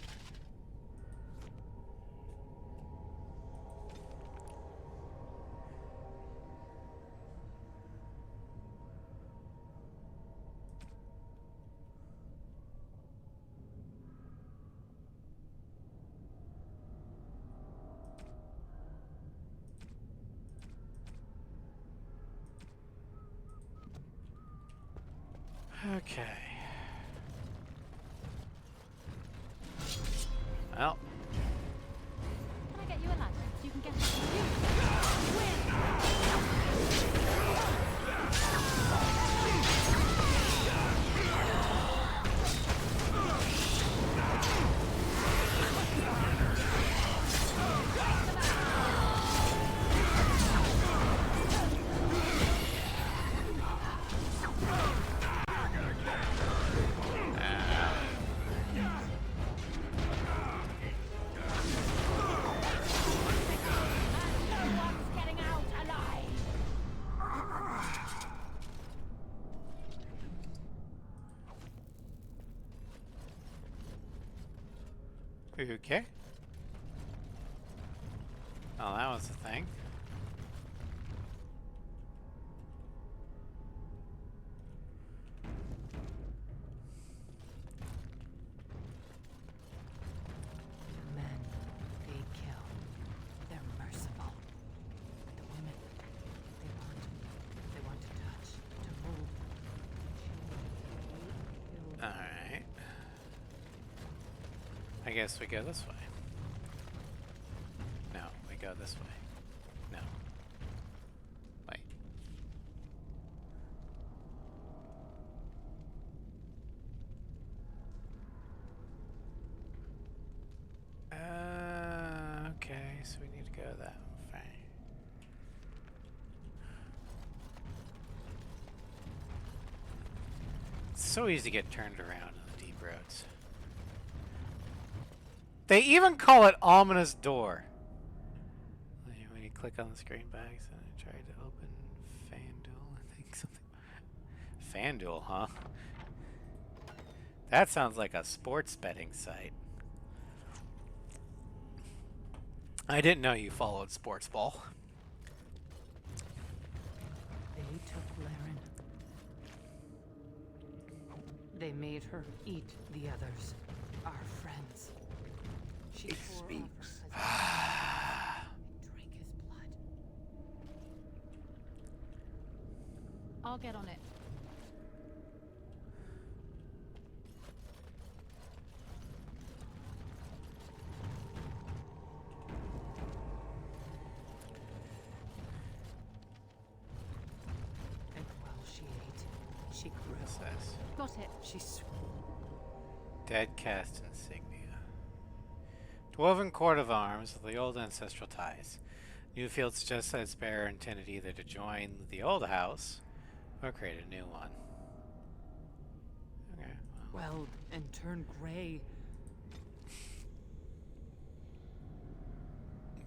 Okay. Well.
Can I get you a ladder so you can get
Okay. Oh, that was the thing.
The men they kill, they're merciful. The women, they want to touch, to move.
Alright. I guess we go this way. No, we go this way. No. Wait. Okay, so we need to go that way. It's so easy to get turned around on the deep roads. They even call it ominous door. When you click on the screen by accident, I tried to open FanDuel. I think something. FanDuel, huh? That sounds like a sports betting site. I didn't know you followed sports ball.
They took Laren. They made her eat the others, our friends. She
It
tore off
speaks.
her husband and drank his blood.
I'll get on it.
What's this?
Got it.
She's...
Dead cast insignia. Dwarven coat of arms with the old ancestral ties. Newfield suggests that its bearer intended either to join the old house or create a new one. Okay, well.
Well, and turn gray.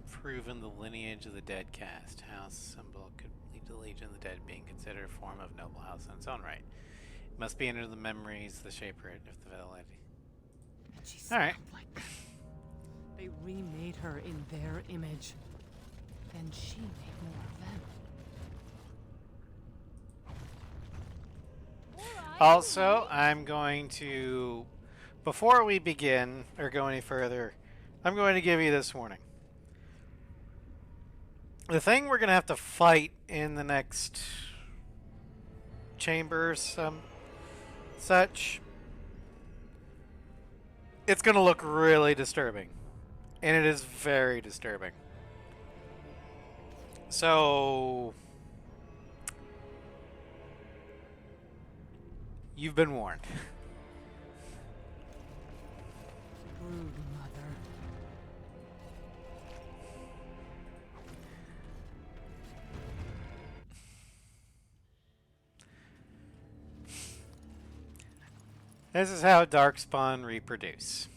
Proven the lineage of the dead cast. House symbol could lead to the Legion of the Dead being considered a form of noble house in its own right. It must be under the memories, the shaper of the validity.
And she
All right.
smelled like that. They remade her in their image. And she made more of them.
Alright.
Also, I'm going to, before we begin or go any further, I'm going to give you this warning. The thing we're going to have to fight in the next chambers, such, it's going to look really disturbing. And it is very disturbing. So, you've been warned.
Brood mother.
This is how Darkspawn reproduce.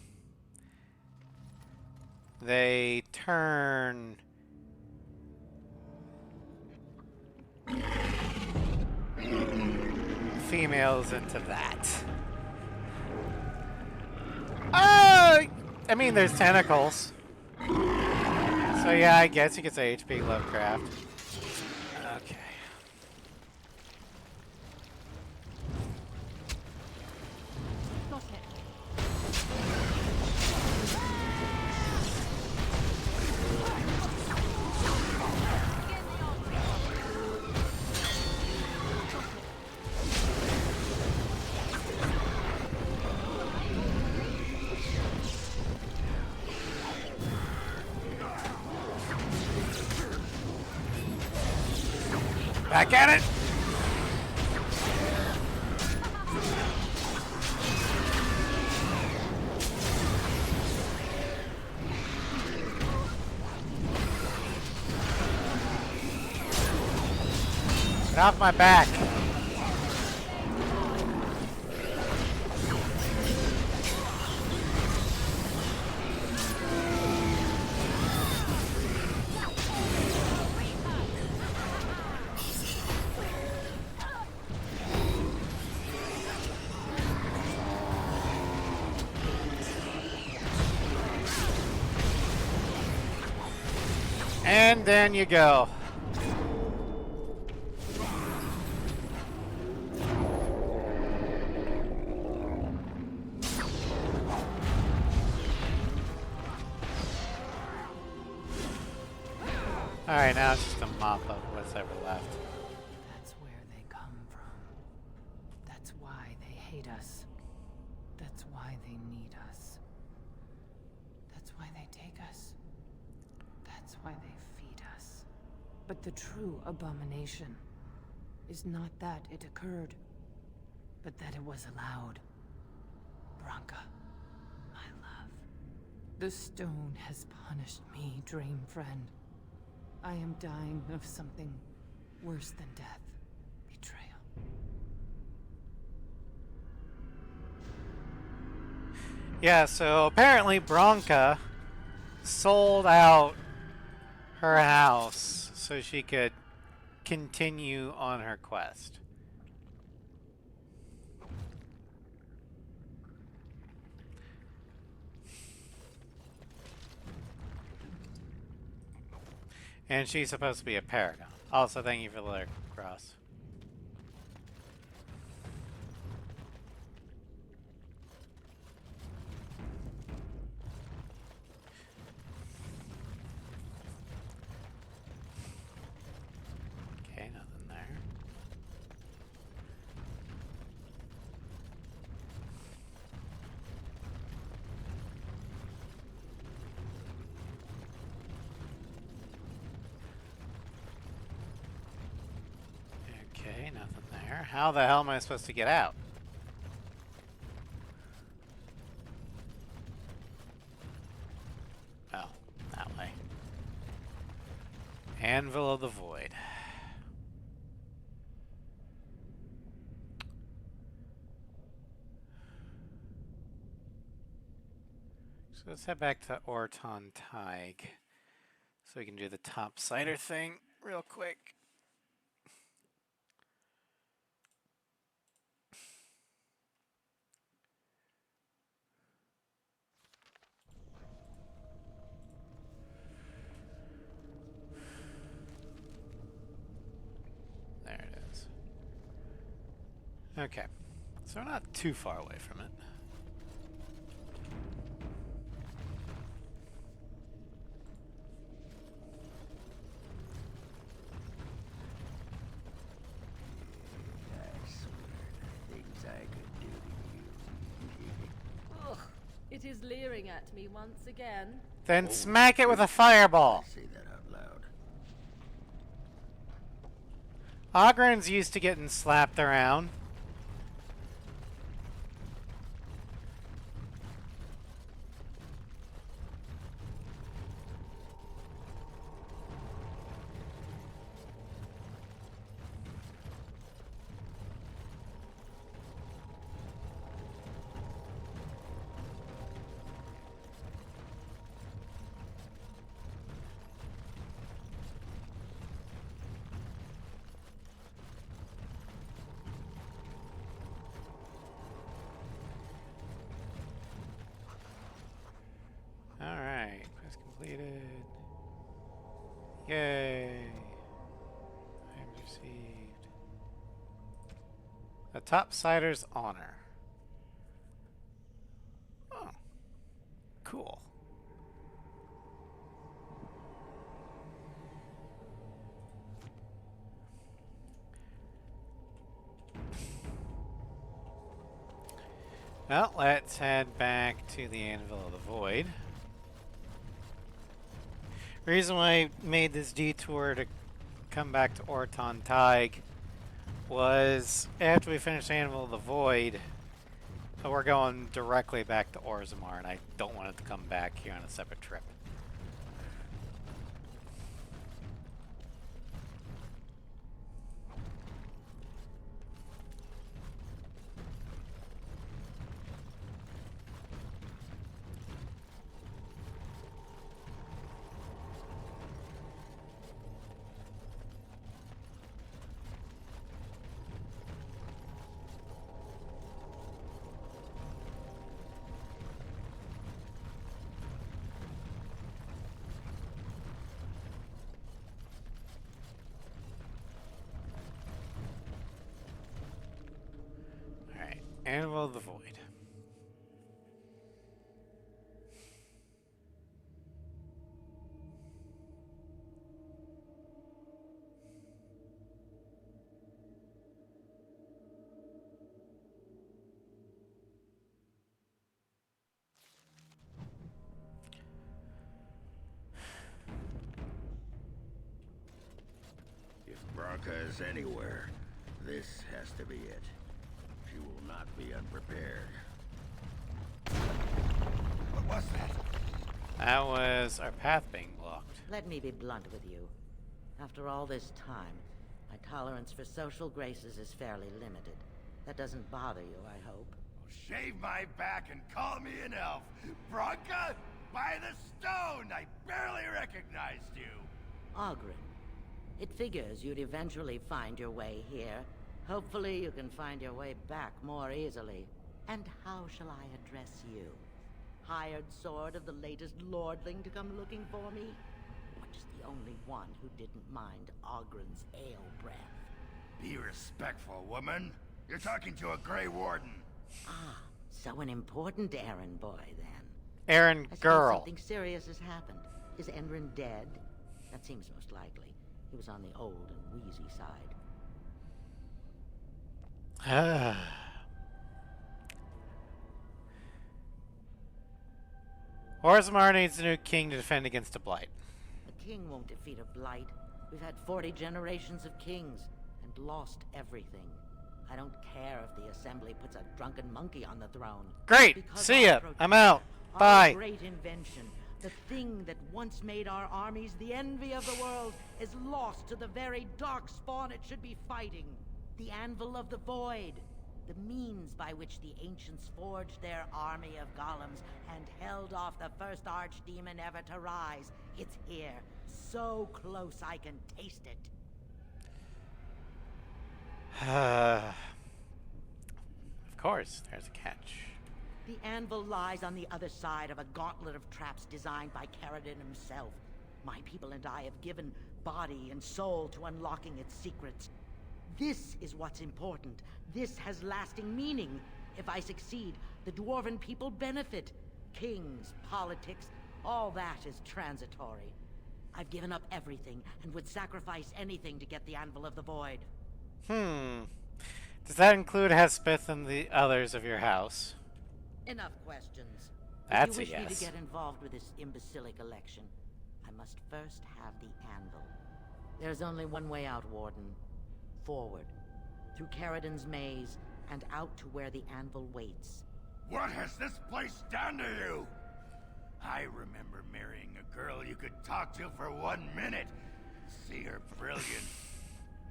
They turn females into that. I mean, there's tentacles. So yeah, I guess you could say HP Lovecraft. Okay.
Got it.
Back at it! Get off my back! And then you go. Alright, now it's just a mop of what's ever left.
That's where they come from. That's why they hate us. That's why they need us. That's why they take us. That's why they feed us. But the true abomination is not that it occurred, but that it was allowed. Branka, my love. The stone has punished me, dream friend. I am dying of something worse than death. Betrayal.
Yeah, so apparently Branka sold out her house so she could continue on her quest. And she's supposed to be a paragon. Also, thank you for the cross. Okay, nothing there. there. How the hell am I supposed to get out? Oh, that way. Anvil of the Void. So let's head back to Orton Tig so we can do the topsider thing real quick. There it is. Okay, so we're not too far away from it.
Things I could do to you.
Ugh, it is leering at me once again.
Then smack it with a fireball.
Say that out loud.
Ogren's used to getting slapped around. Alright, quest completed. Yay! Items received. A topsider's honor. Oh. Cool. Well, let's head back to the Anvil of the Void. Reason why I made this detour to come back to Orton Tig was after we finish Anvil of the Void, we're going directly back to Orzammar, and I don't want it to come back here on a separate trip. Anvil of the Void.
If Branka is anywhere, this has to be it. She will not be unprepared. What was that?
That was our path being blocked.
Let me be blunt with you. After all this time, my tolerance for social graces is fairly limited. That doesn't bother you, I hope.
Shave my back and call me an elf. Branka, by the stone! I barely recognized you.
Ogren, it figures you'd eventually find your way here. Hopefully you can find your way back more easily. And how shall I address you? Hired sword of the latest lordling to come looking for me? Or just the only one who didn't mind Ogren's ale breath?
Be respectful, woman. You're talking to a Grey Warden.
Ah, so an important errand boy, then.
Aaron
I suppose
girl.
something serious has happened. Is Enrin dead? That seems most likely. He was on the old and wheezy side.
Orzammar needs a new king to defend against a blight.
A king won't defeat a blight. We've had 40 generations of kings and lost everything. I don't care if the Assembly puts a drunken monkey on the throne.
Great.
Because
See ya.
our
I'm out.
our
Bye.
great invention, the thing that once made our armies the envy of the world, is lost to the very darkspawn it should be fighting. The Anvil of the Void. The means by which the ancients forged their army of golems and held off the first archdemon ever to rise. It's here. So close I can taste it.
Of course, there's a catch.
The anvil lies on the other side of a gauntlet of traps designed by Caradon himself. My people and I have given body and soul to unlocking its secrets. This is what's important. This has lasting meaning. If I succeed, the Dwarven people benefit. Kings, politics, all that is transitory. I've given up everything and would sacrifice anything to get the Anvil of the Void.
Does that include Hespeth and the others of your house?
Enough questions.
That's a
if you wish me
yes.
to get involved with this imbecilic election, I must first have the Anvil. There's only one way out, Warden. Forward. Through Caradon's maze, and out to where the Anvil waits.
What has this place done to you? I remember marrying a girl you could talk to for 1 minute. See her brilliance.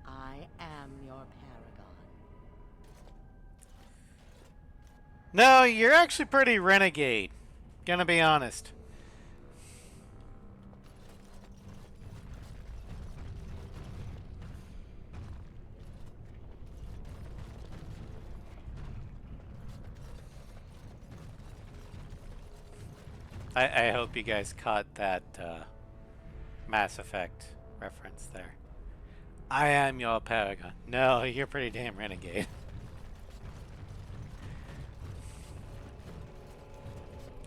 I am your paragon.
No, you're actually pretty renegade. Gonna be honest. I hope you guys caught that Mass Effect reference there. I am your paragon. No, you're pretty damn renegade.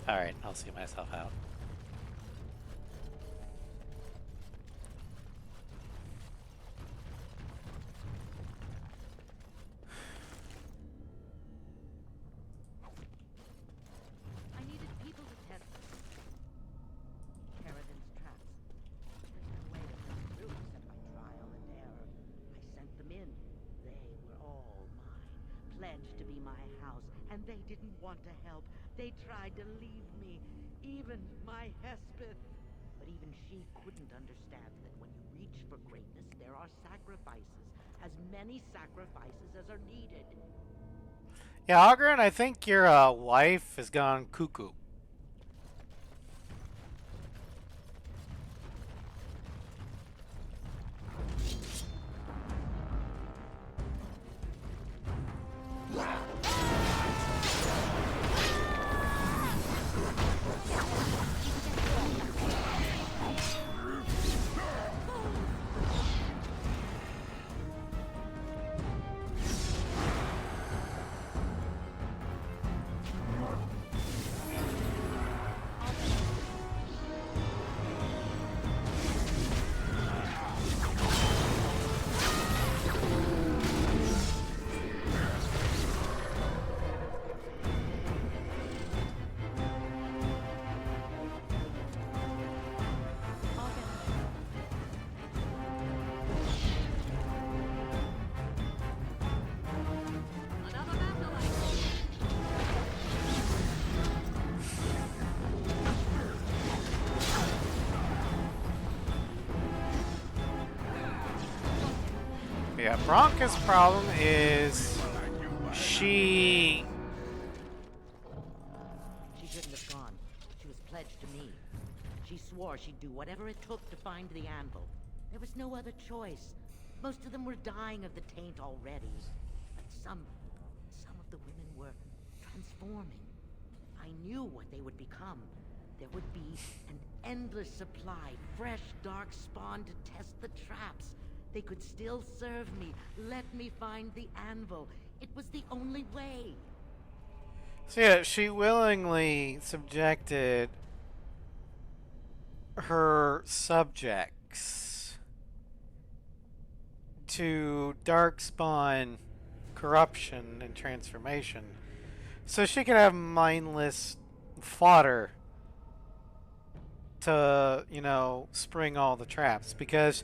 Alright, I'll see myself out.
I needed people to test.
Caradon's traps. There's no way to come through except by trial and error. I sent them in. They were all mine, pledged to be my house, and they didn't want to help. They tried to leave me, even my Hespeth. But even she couldn't understand that when you reach for greatness, there are sacrifices. As many sacrifices as are needed.
Yeah, Ogren, I think your wife has gone cuckoo.
Another battle.
Yeah, Bronca's problem is she...
She shouldn't have gone. She was pledged to me. She swore she'd do whatever it took to find the anvil. There was no other choice. Most of them were dying of the taint already. But some of the women were transforming. I knew what they would become. There would be an endless supply, fresh dark spawn to test the traps. They could still serve me. Let me find the anvil. It was the only way.
So yeah, she willingly subjected her subjects to darkspawn corruption and transformation so she could have mindless fodder to, you know, spring all the traps, because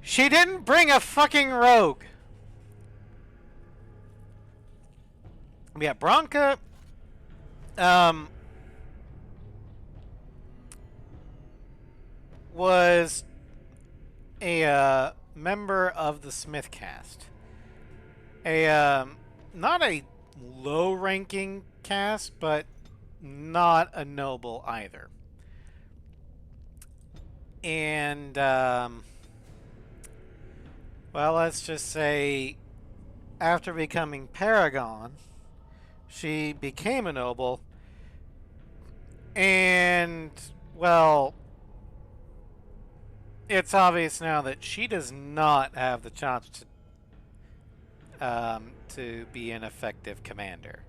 she didn't bring a fucking rogue. Yeah, Bronca um, was a member of the Smith cast. A not a low-ranking cast, but not a noble either. And well, let's just say after becoming Paragon, she became a noble, and well, it's obvious now that she does not have the chops to be an effective commander.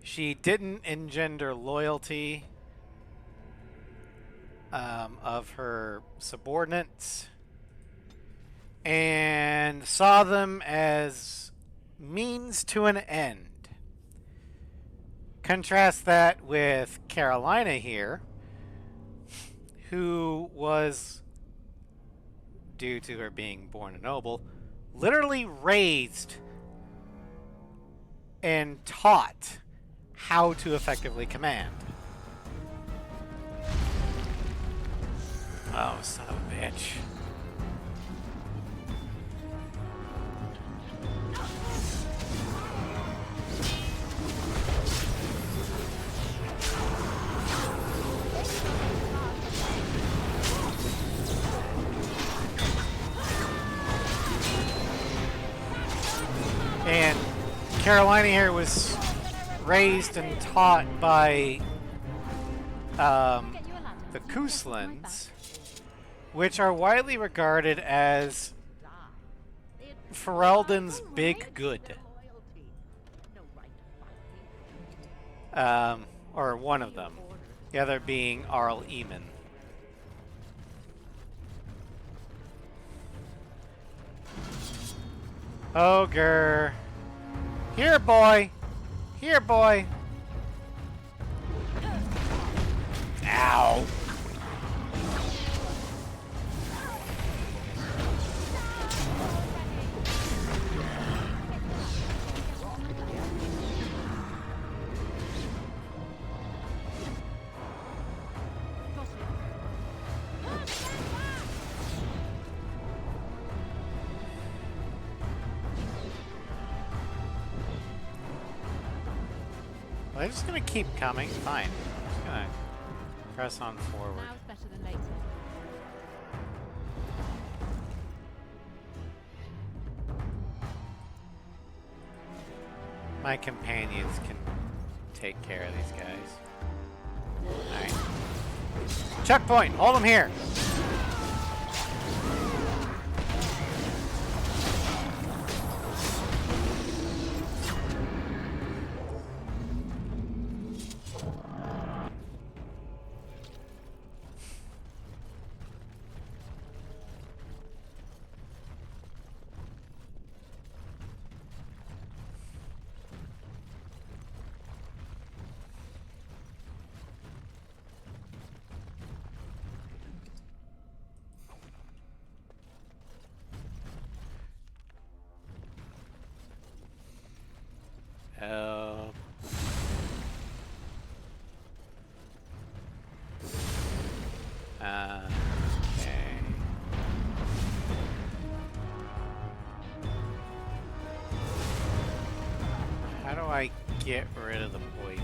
She didn't engender loyalty of her subordinates and saw them as means to an end. Contrast that with Carolina here, who was, due to her being born a noble, literally raised and taught how to effectively command. Oh, son of a bitch. And Carolina here was raised and taught by the Couslands, which are widely regarded as Ferelden's big good. Or one of them. The other being Arl Eamon. Ogre. Here, boy. Here, boy. Ow. Well, they're just gonna keep coming. Fine. I'm just gonna press on forward.
Now's better than later.
My companions can take care of these guys. Alright. Checkpoint! Hold them here! Oh. Okay. How do I get rid of the poison?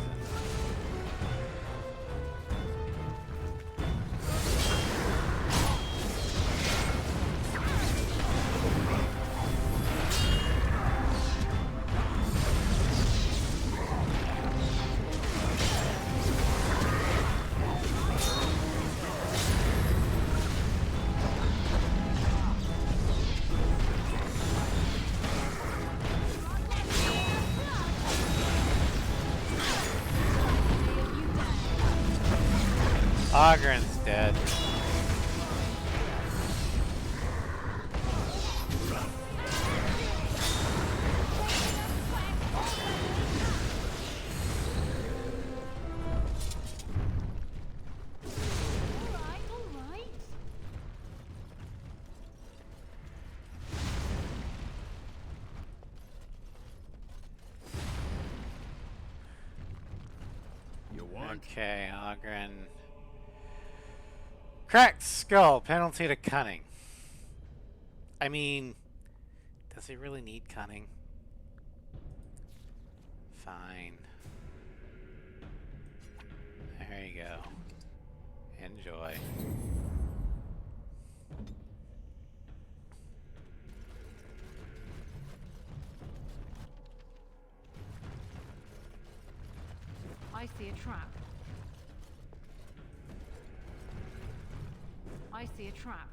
Ogren's dead.
Alright.
Okay, Ogren. Cracked skull, penalty to cunning. I mean, does he really need cunning? Fine. There you go. Enjoy.
I see a trap. I see a trap.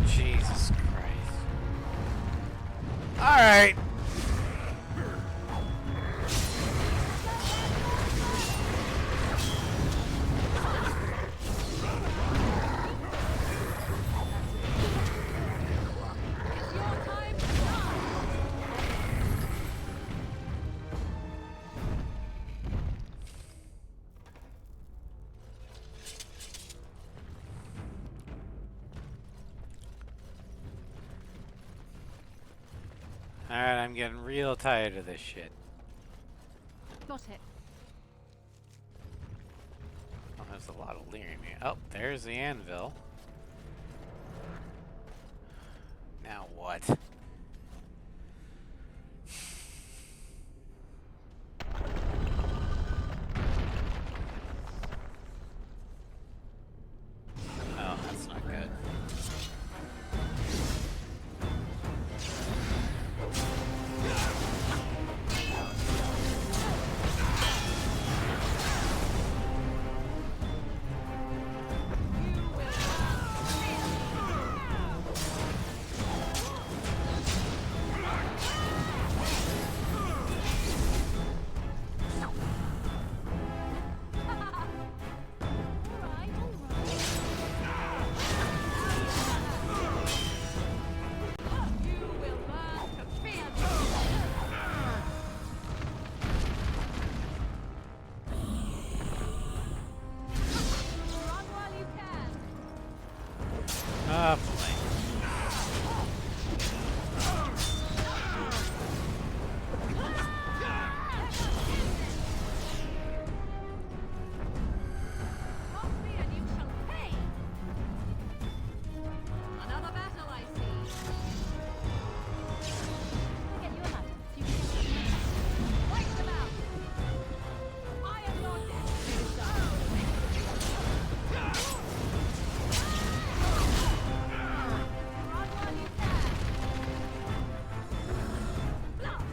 Jesus Christ. Alright.
It's your time to shine.
Alright, I'm getting real tired of this shit.
Got it.
Oh, there's a lot of lyrium here. Oh, there's the anvil. Now what? Oh, that's not good. Ah, boy.
Another battle, I see.
Get you a ladder so you can get your
Wait them out. I am your Run while you can. Blast.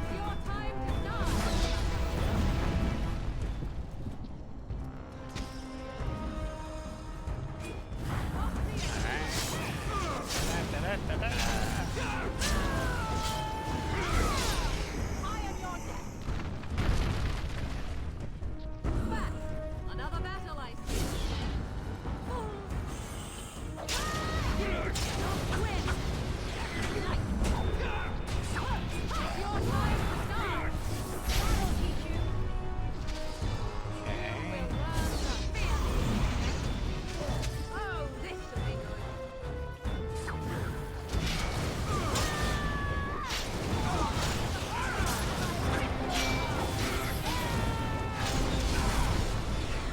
It's your time to die. I am your death. Back. Another battle, I see. Don't win. Nice. It's your time to start. That'll teach you.
Okay.
Will learn to fear me. Oh, this should be good.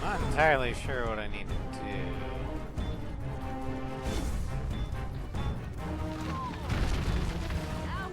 Not entirely sure what I need to do.
Out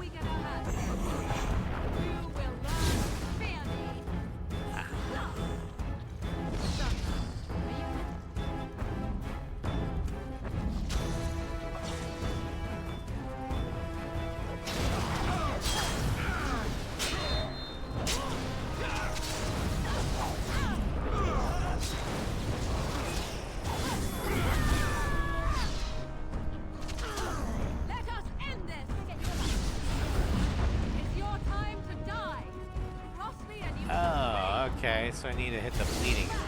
so I need to hit the bleeding eyes.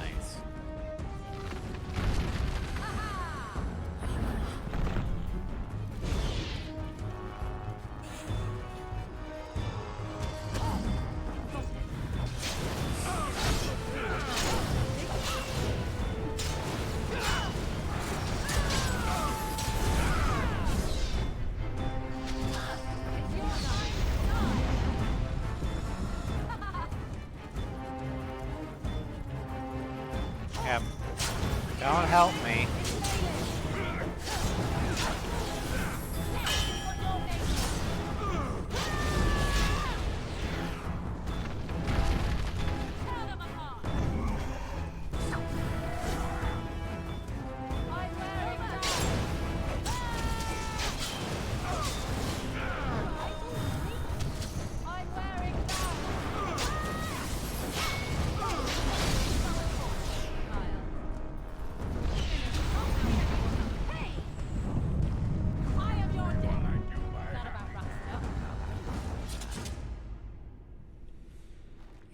Yep. Don't help me.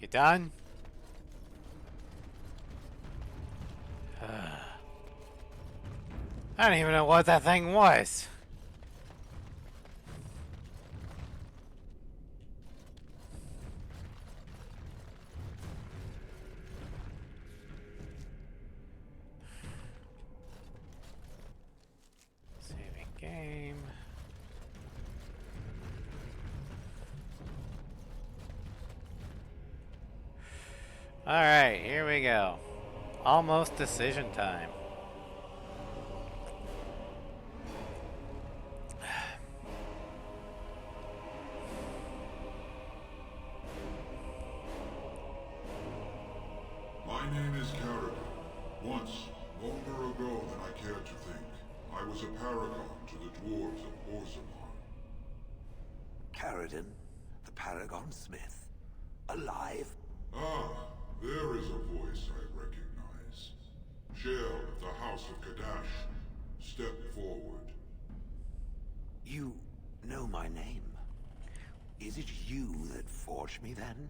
You done? I don't even know what that thing was. Saving game. Alright, here we go. Almost decision time.
My name is Carrigan. Once, longer ago than I care to think, I was a paragon to the dwarves of Orzammar.
Carradine, the Paragon Smith. Alive?
Ah, there is a voice I recognize. Shale of the House of Kadash. Step forward.
You know my name. Is it you that forged me then?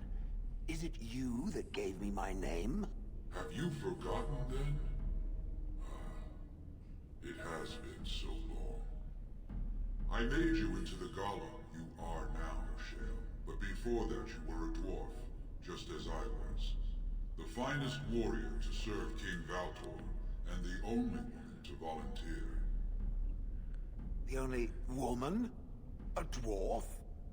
Is it you that gave me my name?
Have you forgotten then? Ah, it has been so long. I made you into the golem you are now, Shale. But before that you were a dwarf, just as I was. The finest warrior to serve King Valtor, and the only woman to volunteer.
The only woman? A dwarf?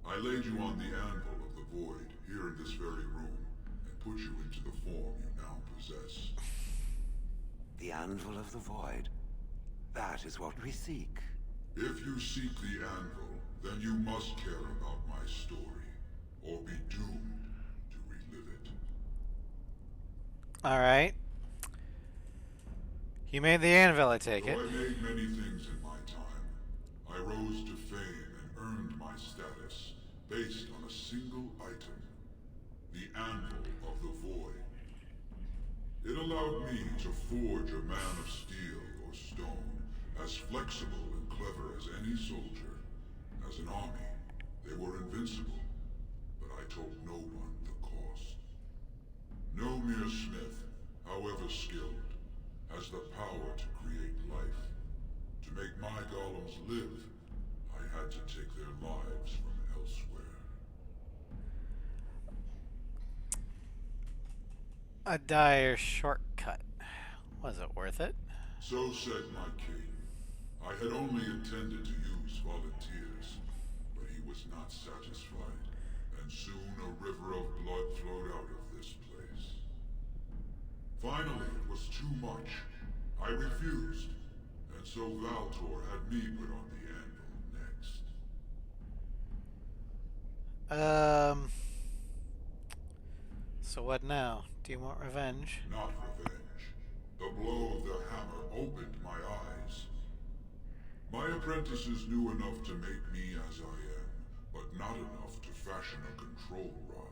I laid you on the anvil of the void, here in this very room, and put you into the form you now possess.
The anvil of the void. That is what we seek.
If you seek the anvil, then you must care about my story, or be doomed to relive it.
Alright. You made the anvil, I take
Though
it.
I made many things in my time, I rose to fame and earned my status based on a single item. The anvil of the void. It allowed me to forge a man of steel or stone, as flexible and clever as any soldier. As an army, they were invincible, but I told no one the cost. No mere smith, however skilled, has the power to create life. To make my golems live, I had to take their lives from elsewhere.
A dire shortcut. Was it worth it?
So said my king. I had only intended to use volunteers, but he was not satisfied, and soon a river of blood flowed out of this place. Finally, it was too much. I refused, and so Valtor had me put on the anvil next.
So what now? Do you want revenge?
Not revenge. The blow of the hammer opened my eyes. My apprentices knew enough to make me as I am, but not enough to fashion a control rod.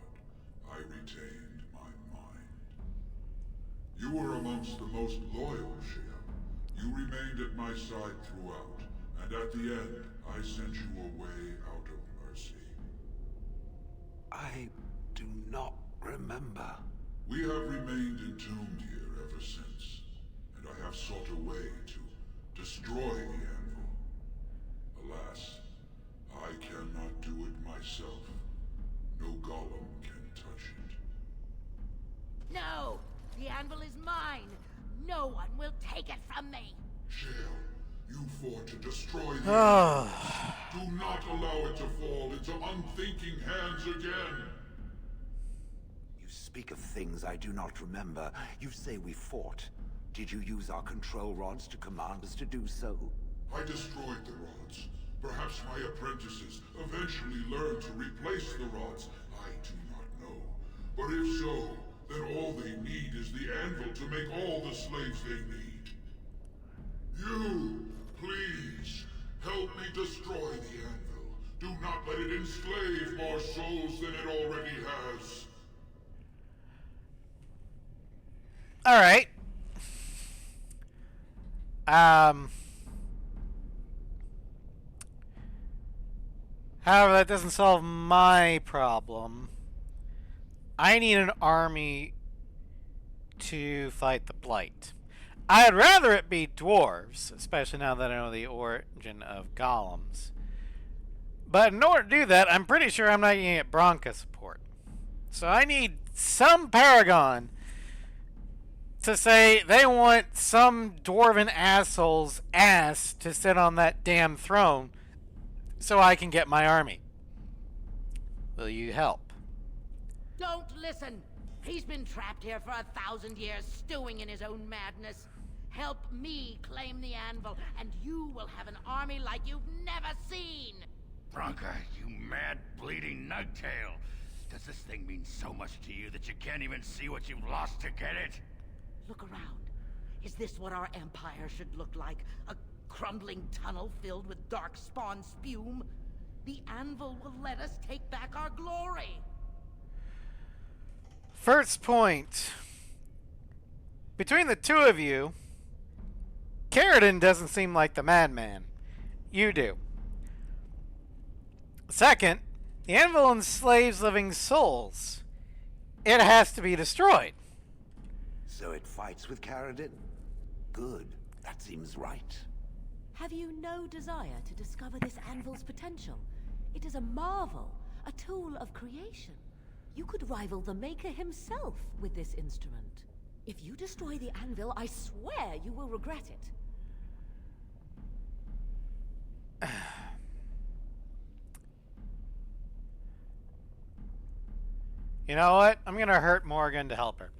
I retained my mind. You were amongst the most loyal, Shea. You remained at my side throughout, and at the end, I sent you away out of mercy.
I do not remember.
We have remained entombed here ever since, and I have sought a way to destroy the anvil. Alas, I cannot do it myself. No golem can touch it.
No! The anvil is mine! No one will take it from me!
Shale, you fought to destroy the anvil. Do not allow it to fall into unthinking hands again.
You speak of things I do not remember. You say we fought. Did you use our control rods to command us to do so?
I destroyed the rods. Perhaps my apprentices eventually learned to replace the rods. I do not know. But if so, then all they need is the anvil to make all the slaves they need. You, please, help me destroy the anvil. Do not let it enslave more souls than it already has.
All right. However, that doesn't solve my problem. I need an army to fight the Blight. I'd rather it be dwarves, especially now that I know the origin of golems. But in order to do that, I'm pretty sure I'm not going to get Bronca support. So I need some paragon to say they want some dwarven asshole's ass to sit on that damn throne so I can get my army. Will you help?
Don't listen! He's been trapped here for 1,000 years, stewing in his own madness. Help me claim the anvil, and you will have an army like you've never seen!
Bronca, you mad, bleeding nugtail! Does this thing mean so much to you that you can't even see what you've lost to get it?
Look around. Is this what our empire should look like? A crumbling tunnel filled with dark spawn spume? The anvil will let us take back our glory!
First point. Between the two of you, Carradine doesn't seem like the madman. You do. Second, the anvil enslaves living souls. It has to be destroyed.
So it fights with Carradine? Good. That seems right.
Have you no desire to discover this anvil's potential? It is a marvel, a tool of creation. You could rival the Maker himself with this instrument. If you destroy the anvil, I swear you will regret it.
You know what? I'm going to hurt Morgan to help her.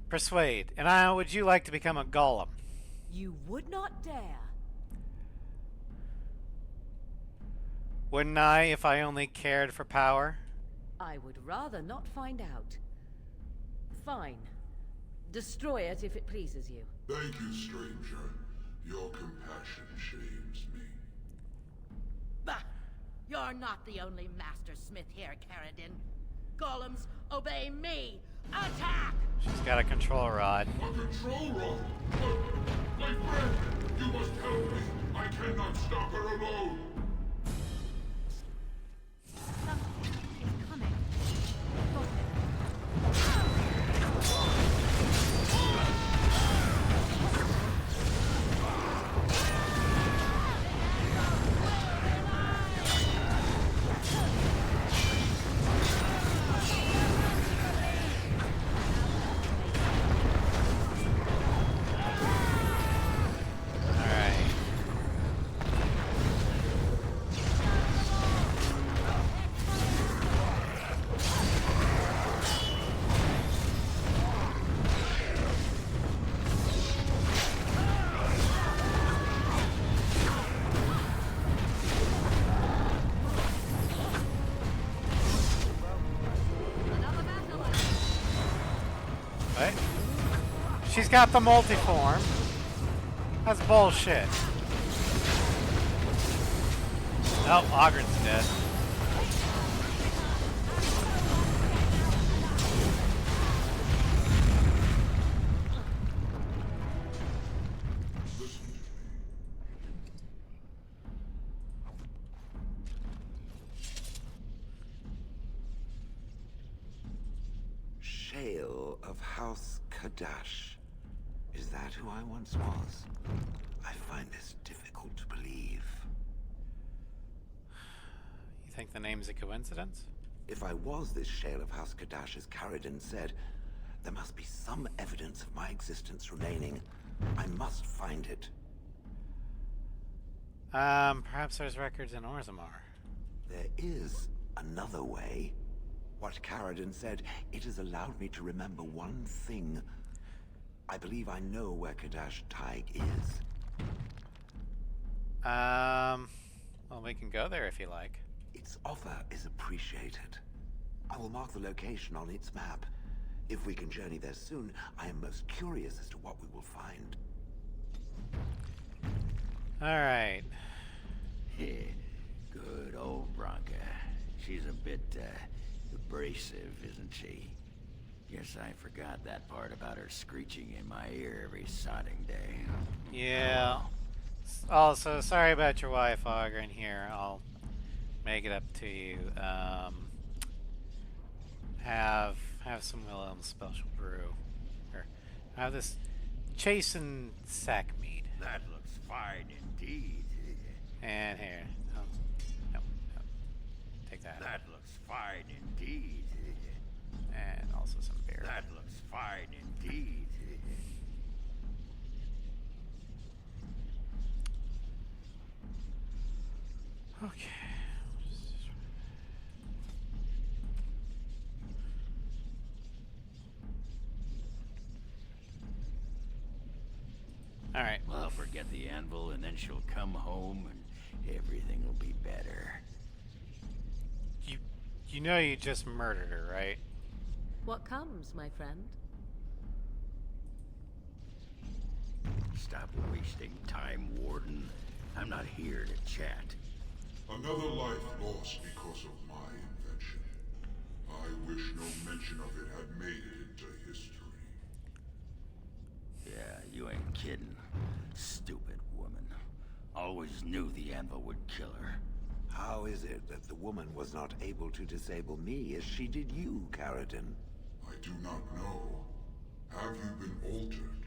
Persuade. And would you like to become a golem?
You would not dare.
Wouldn't I if I only cared for power?
I would rather not find out. Fine. Destroy it if it pleases you.
Thank you, stranger. Your compassion shames me.
Bah! You're not the only master smith here, Carradine. Golems, obey me! Attack!
She's got a control rod.
A control rod? But, my friend, you must help me. I cannot stop her alone.
Something is coming. Got it.
Right? She's got the multiform. That's bullshit. Oh, Ogren's dead.
Shale,
of House Kadash. Is that who I once was? I find this difficult to believe.
You think the name's a coincidence?
If I was this shale of House Kadash, as Caridin said, there must be some evidence of my existence remaining. I must find it.
Perhaps there's records in Orzammar.
There is another way. What Caridin said, it has allowed me to remember one thing. I believe I know where Kadash Taig is.
Well, we can go there if you like.
Its offer is appreciated. I will mark the location on its map. If we can journey there soon, I am most curious as to what we will find.
Alright.
Good old Bronca. She's a bit, abrasive, isn't she? Guess I forgot that part about her screeching in my ear every sodding day.
Yeah. Also, sorry about your wife, Ogren, here. I'll make it up to you. Have some Wilhelm's special brew. Or have this chastened sack mead.
That looks fine indeed.
And here. Oh, no. Take that.
That looks fine indeed.
And also some beer.
That looks fine indeed.
Okay. Alright.
Well, forget the anvil, and then she'll come home, and everything will be better.
You know you just murdered her, right?
What comes, my friend?
Stop wasting time, Warden. I'm not here to chat.
Another life lost because of my invention. I wish no mention of it had made it into history.
Yeah, you ain't kidding. Stupid woman. Always knew the anvil would kill her.
How is it that the woman was not able to disable me as she did you, Caridin?
I do not know. Have you been altered?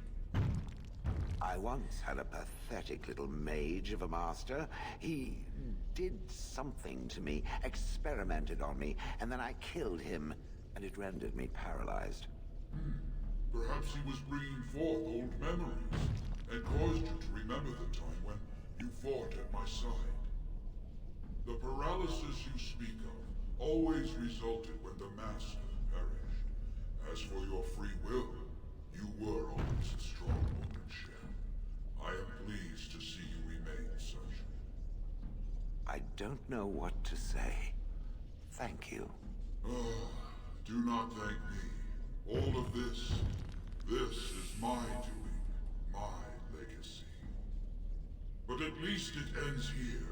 I once had a pathetic little mage of a master. He did something to me, experimented on me, and then I killed him, and it rendered me paralyzed.
Perhaps he was bringing forth old memories, and caused you to remember the time when you fought at my side. The paralysis you speak of always resulted when the Master perished. As for your free will, you were always a strong woman, Shell. I am pleased to see you remain such.
I don't know what to say. Thank you.
Do not thank me. All of this is my doing, my legacy. But at least it ends here.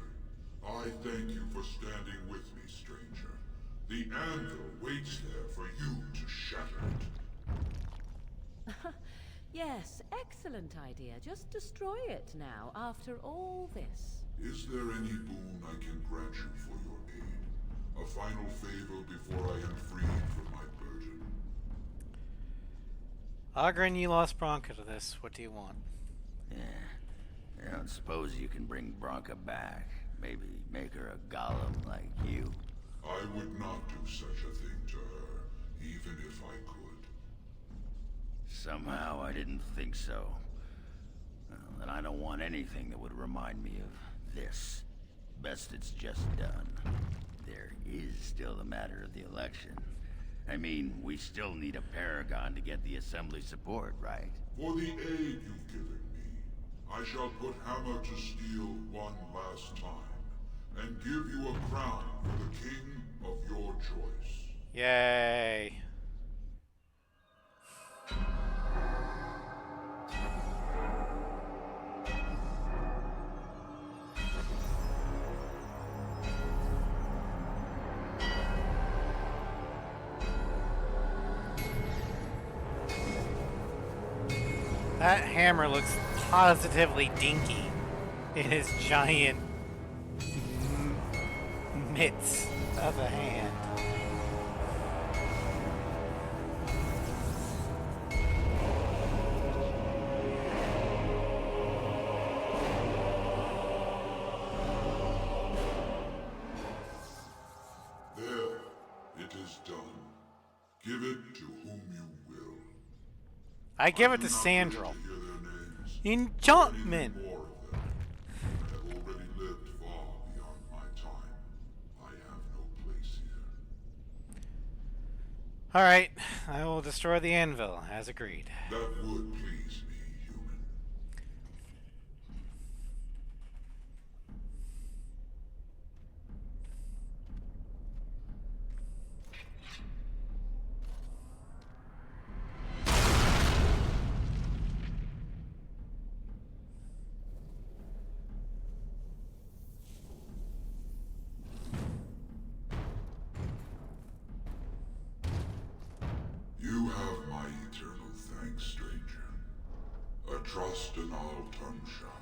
I thank you for standing with me, stranger. The anvil waits there for you to shatter it.
Yes, excellent idea. Just destroy it now, after all this.
Is there any boon I can grant you for your aid? A final favor before I am freed from my burden?
Ogren, you lost Bronca to this. What do you want?
Yeah. I don't suppose you can bring Bronca back. Maybe make her a golem like you.
I would not do such a thing to her, even if I could.
Somehow I didn't think so. Well, then I don't want anything that would remind me of this. Best it's just done. There is still the matter of the election. I mean, we still need a paragon to get the Assembly support, right?
For the aid you've given me, I shall put Hammer to Steel one last time, and give you a crown for the king of your choice.
Yay. That hammer looks positively dinky in his giant mitts of a hand. I give it to
do not wish
Sandral.
to hear their names.
Enchantment!
More of them. I have already lived far beyond my time. I have no place here.
Alright, I will destroy the anvil, as agreed.
That would please me, human. You have my eternal thanks, stranger. A trust in all Tumsha.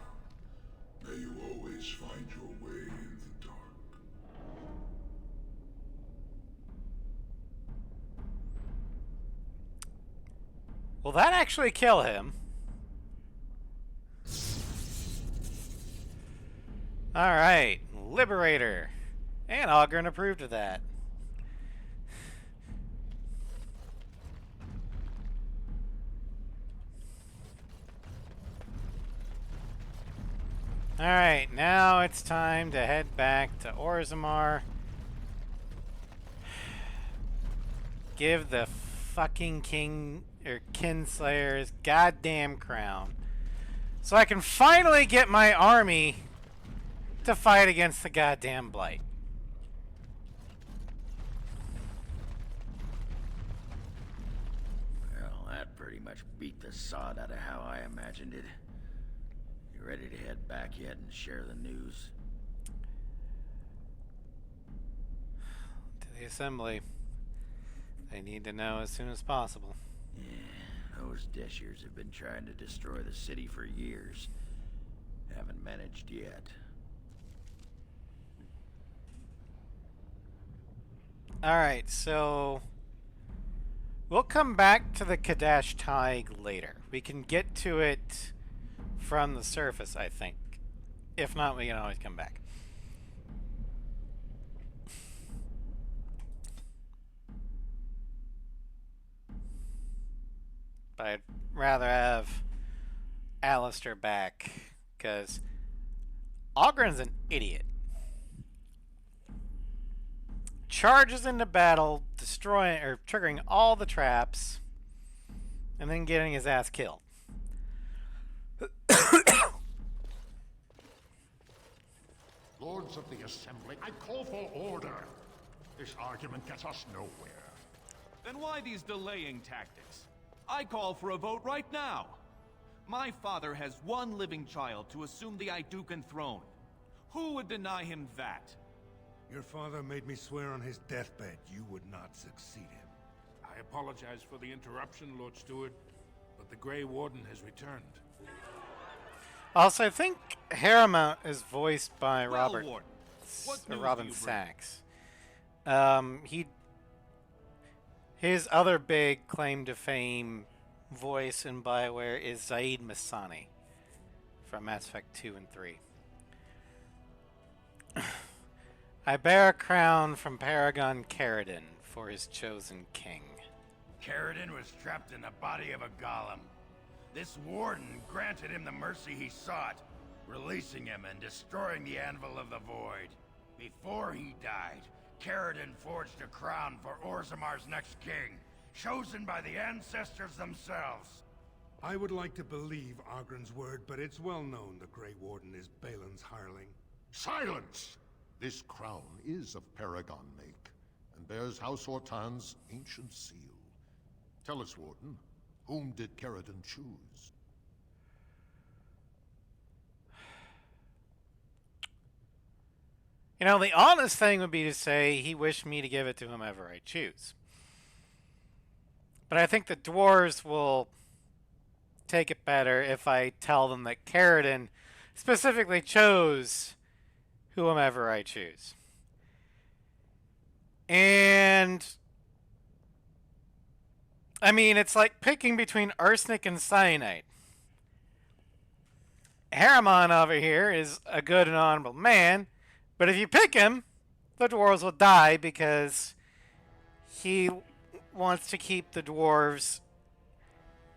May you always find your way in the dark.
Will that actually kill him? Alright, Liberator. And Ogren approved of that. Alright, now it's time to head back to Orzammar. Give the fucking king or Kinslayer his goddamn crown. So I can finally get my army to fight against the goddamn Blight.
Well, that pretty much beat the sod out of how I imagined it. You ready to head back yet and share the news?
To the assembly. They need to know as soon as possible.
Yeah, those Deshers have been trying to destroy the city for years. Haven't managed yet.
Alright, so we'll come back to the Kadash Tig later. We can get to it from the surface, I think. If not, we can always come back. But I'd rather have Alistair back, because Ogren's an idiot. Charges into battle, destroying or triggering all the traps, and then getting his ass killed.
Lords of the Assembly, I call for order. This argument gets us nowhere.
Then why these delaying tactics? I call for a vote right now. My father has one living child to assume the Idukan throne. Who would deny him that?
Your father made me swear on his deathbed you would not succeed him.
I apologize for the interruption, Lord Steward, but the Grey Warden has returned.
Also, I think Harrowmount is voiced by
Well,
Robert
Warden, what news
Robin
do you bring?
Sachs. His other big claim to fame voice in BioWare is Zaid Masani from Mass Effect 2 and 3. I bear a crown from Paragon Caridin for his chosen king.
Caridin was trapped in the body of a golem. This warden granted him the mercy he sought, releasing him and destroying the Anvil of the Void. Before he died, Caridin forged a crown for Orzammar's next king, chosen by the ancestors themselves.
I would like to believe Ogren's word, but it's well known the Grey Warden is Balin's hireling.
Silence! This crown is of Paragon make, and bears House Ortan's ancient seal. Tell us, Warden, whom did Caridin choose?
You know, the honest thing would be to say he wished me to give it to whomever I choose. But I think the dwarves will take it better if I tell them that Caridin specifically chose whomever I choose. And I mean, it's like picking between arsenic and cyanide. Harriman over here is a good and honorable man, but if you pick him, the dwarves will die because he wants to keep the dwarves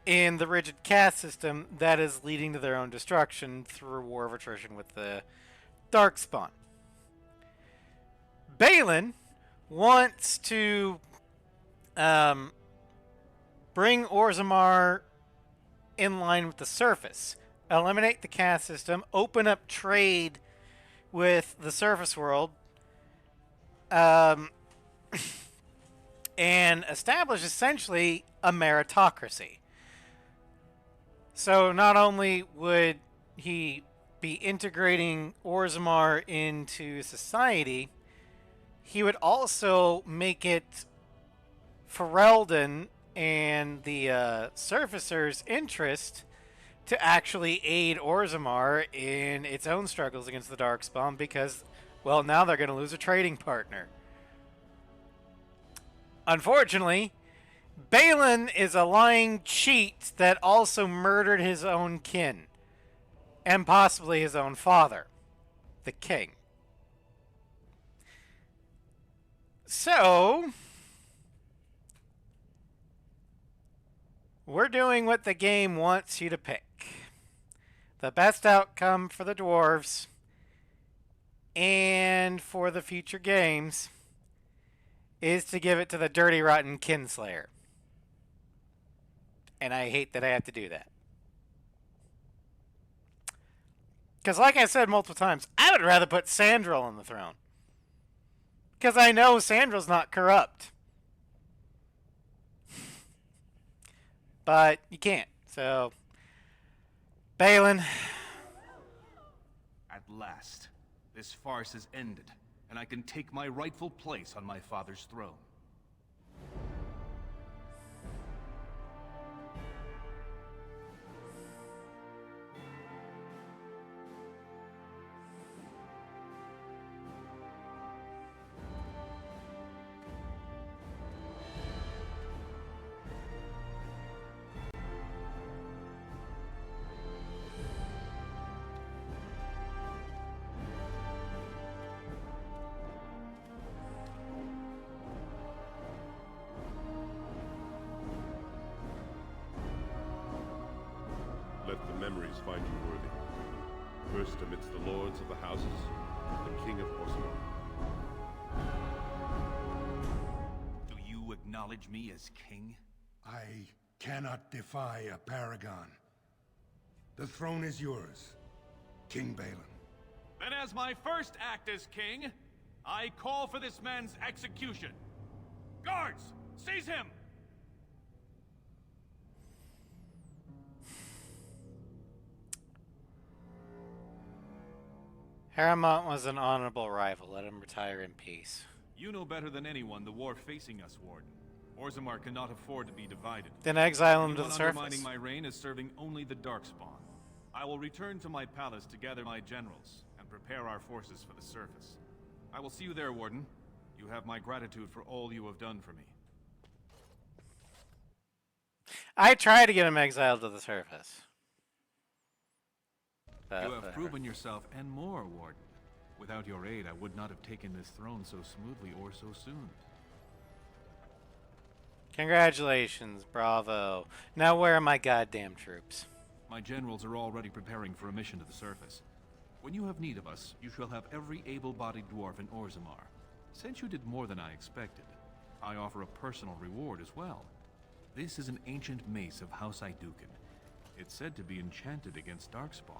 in the rigid caste system that is leading to their own destruction through a war of attrition with the Darkspawn. Balin wants to bring Orzammar in line with the surface, eliminate the caste system, open up trade with the surface world, and establish essentially a meritocracy. So not only would he be integrating Orzammar into society, he would also make it Ferelden and the Surfacer's interest to actually aid Orzammar in its own struggles against the Darkspawn because, well, now they're going to lose a trading partner. Unfortunately, Balin is a lying cheat that also murdered his own kin, and possibly his own father, the king. So, we're doing what the game wants you to pick. The best outcome for the dwarves and for the future games is to give it to the dirty, rotten Kinslayer. And I hate that I have to do that. Because like I said multiple times, I would rather put Sandral on the throne. Because I know Sandral's not corrupt. But you can't. So, Balin.
At last, this farce has ended, and I can take my rightful place on my father's throne.
Let the memories find you worthy. First amidst the lords of the houses, the King of Orzammar.
Do you acknowledge me as king?
I cannot defy a paragon. The throne is yours, King Balin.
Then as my first act as king, I call for this man's execution. Guards, seize him!
Harrowmont was an honorable rival. Let him retire in peace.
You know better than anyone the war facing us, Warden. Orzammar cannot afford to be divided.
Then exile him to the
Anyone
surface.
undermining my reign is serving only the Darkspawn. I will return to my palace to gather my generals and prepare our forces for the surface. I will see you there, Warden. You have my gratitude for all you have done for me.
I tried to get him exiled to the surface.
You have proven yourself and more, Warden. Without your aid, I would not have taken this throne so smoothly or so soon.
Congratulations, bravo. Now where are my goddamn troops?
My generals are already preparing for a mission to the surface. When you have need of us, you shall have every able-bodied dwarf in Orzammar. Since you did more than I expected, I offer a personal reward as well. This is an ancient mace of House Iduken. It's said to be enchanted against Darkspawn.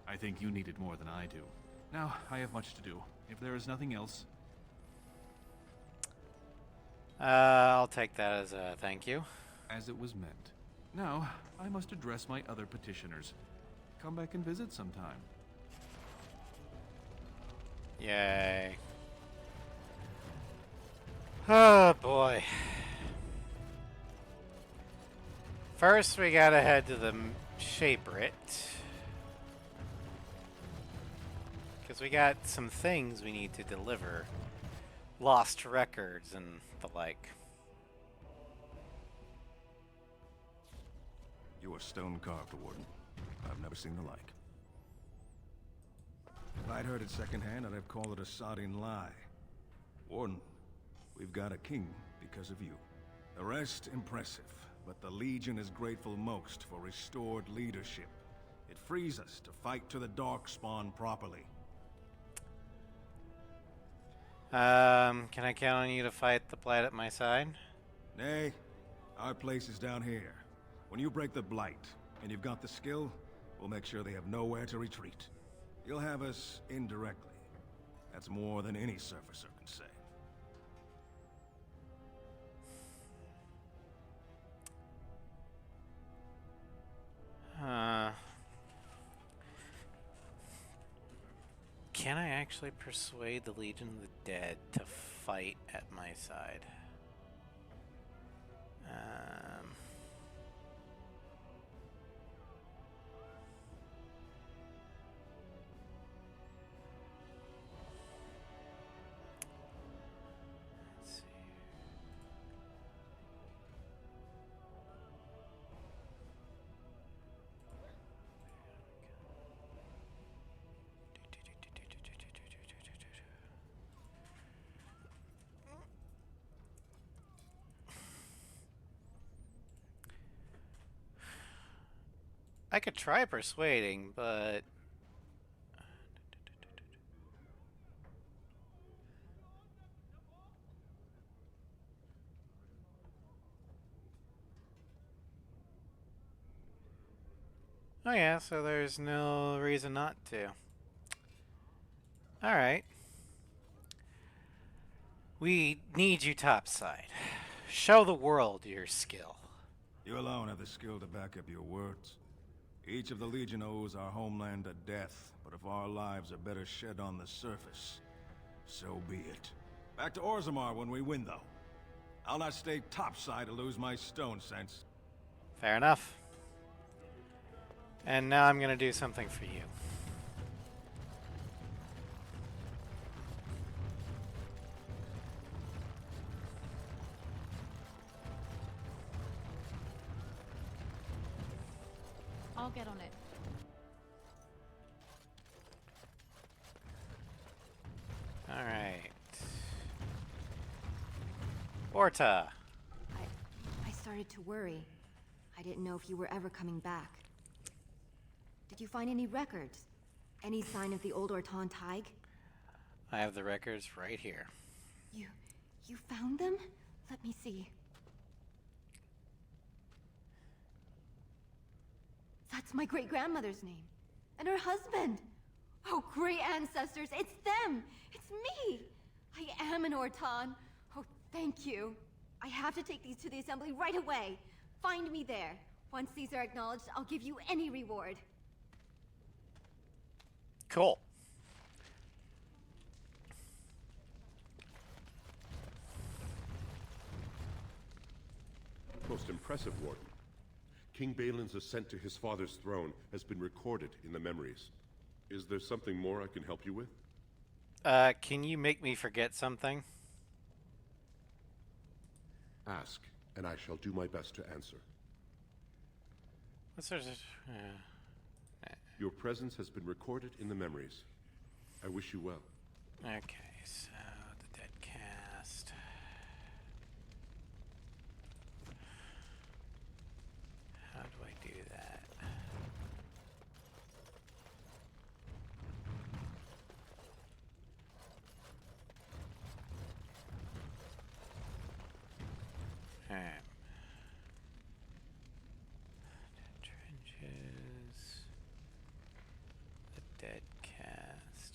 I think you need it more than I do. Now, I have much to do. If there is nothing else...
I'll take that as a thank you.
As it was meant. Now, I must address my other petitioners. Come back and visit sometime.
Yay. Oh, boy. First, we gotta head to the Shaperit. Because we got some things we need to deliver. Lost records and the like.
You are stone-carved, Warden. I've never seen the like. If I'd heard it secondhand, I'd have called it a sodding lie. Warden, we've got a king because of you. The rest, impressive. but the Legion is grateful most for restored leadership. It frees us to fight to the Darkspawn properly.
Can I count on you to fight the Blight at my side?
Nay, our place is down here. When you break the Blight, and you've got the skill, we'll make sure they have nowhere to retreat. You'll have us indirectly. That's more than any surfacer can say.
Can I actually persuade the Legion of the Dead to fight at my side? Let's see. I could try persuading, but oh yeah, so there's no reason not to. Alright. We need you topside. Show the world your skill.
You alone have the skill to back up your words. Each of the Legion owes our homeland a death, but if our lives are better shed on the surface, so be it. Back to Orzammar when we win, though. I'll not stay topside to lose my stone sense.
Fair enough. And now I'm gonna do something for you.
I'll get on it.
Alright. Orta!
I started to worry. I didn't know if you were ever coming back. Did you find any records? Any sign of the old Orton Tig?
I have the records right here.
You found them? Let me see. That's my great-grandmother's name. And her husband. Oh, great ancestors, it's them! It's me! I am an Orton. Oh, thank you. I have to take these to the assembly right away. Find me there. Once these are acknowledged, I'll give you any reward.
Cool.
Most impressive, Warden. King Balin's ascent to his father's throne has been recorded in the memories. Is there something more I can help you with?
Can you make me forget something?
Ask, and I shall do my best to answer.
What's there?
Your presence has been recorded in the memories. I wish you well.
Okay, so the dead cast. How do I do that? Alright. Dead trenches. The dead cast.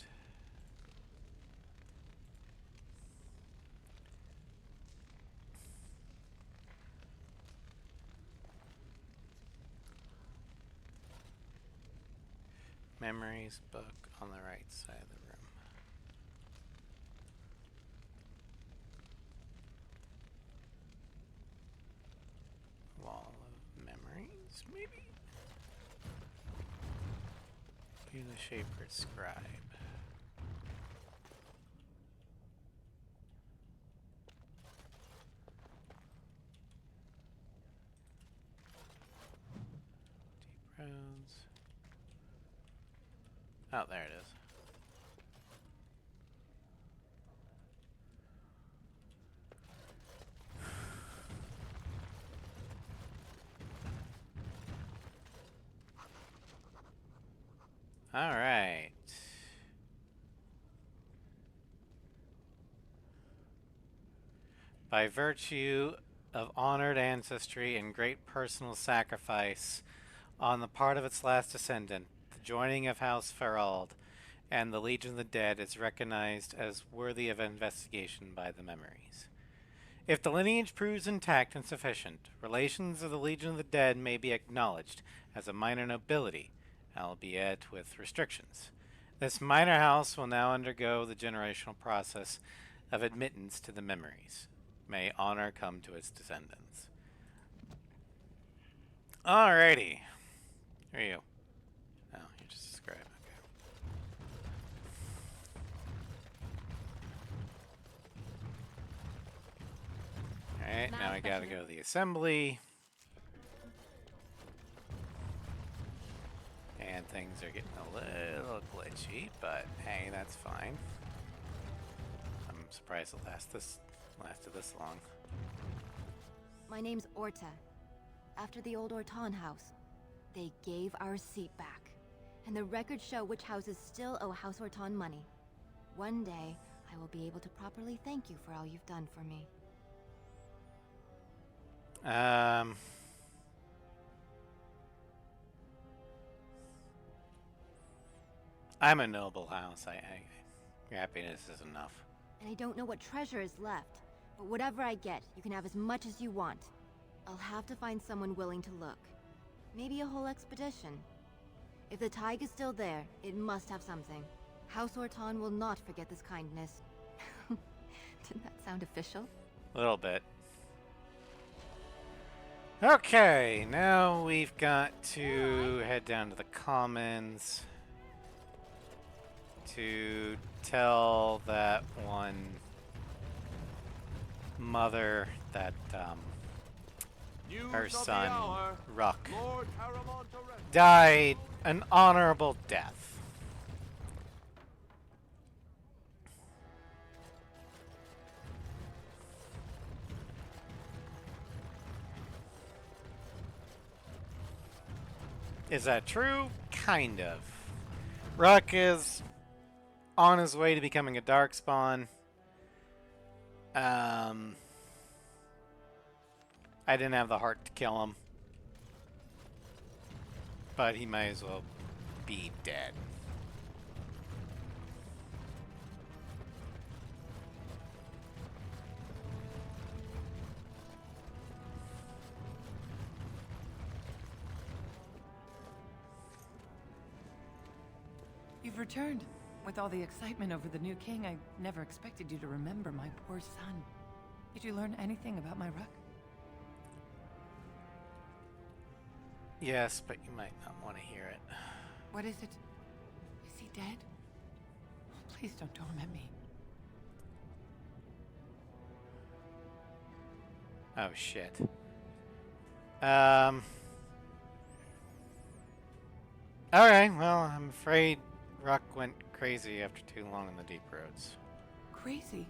Memories book on the right side of the room. Wall of memories, maybe? Be the Shaper Scribe. Deep roads. Oh, there it is. Alright. By virtue of honored ancestry and great personal sacrifice on the part of its last descendant, the joining of House Ferald and the Legion of the Dead is recognized as worthy of investigation by the Memories. If the lineage proves intact and sufficient, relations of the Legion of the Dead may be acknowledged as a minor nobility, albeit with restrictions. This minor house will now undergo the generational process of admittance to the Memories. May honor come to its descendants. Alrighty. Who are you? Oh, you're just a scribe. Okay. Alright, now I gotta go to the assembly. And things are getting a little glitchy, but hey, that's fine. I'm surprised it lasted this long.
My name's Orta. After the old Orton house, they gave our seat back. And the records show which houses still owe House Orton money. One day, I will be able to properly thank you for all you've done for me.
I'm a noble house. Happiness is enough.
And I don't know what treasure is left, but whatever I get, you can have as much as you want. I'll have to find someone willing to look. Maybe a whole expedition. If the Tig is still there, it must have something. House Orton will not forget this kindness. Didn't that sound official?
A little bit. Okay, now we've got to head down to the Commons to tell that one mother that her son, Ruck, died an honorable death. Is that true? Kind of. Ruck is on his way to becoming a Darkspawn. I didn't have the heart to kill him. But he might as well be dead.
You've returned. With all the excitement over the new king, I never expected you to remember my poor son. Did you learn anything about my Ruck?
Yes, but you might not want to hear it.
What is it? Is he dead? Oh, please don't torment me.
Oh, shit. Alright, well, I'm afraid Ruck went crazy after too long on the deep roads.
Crazy?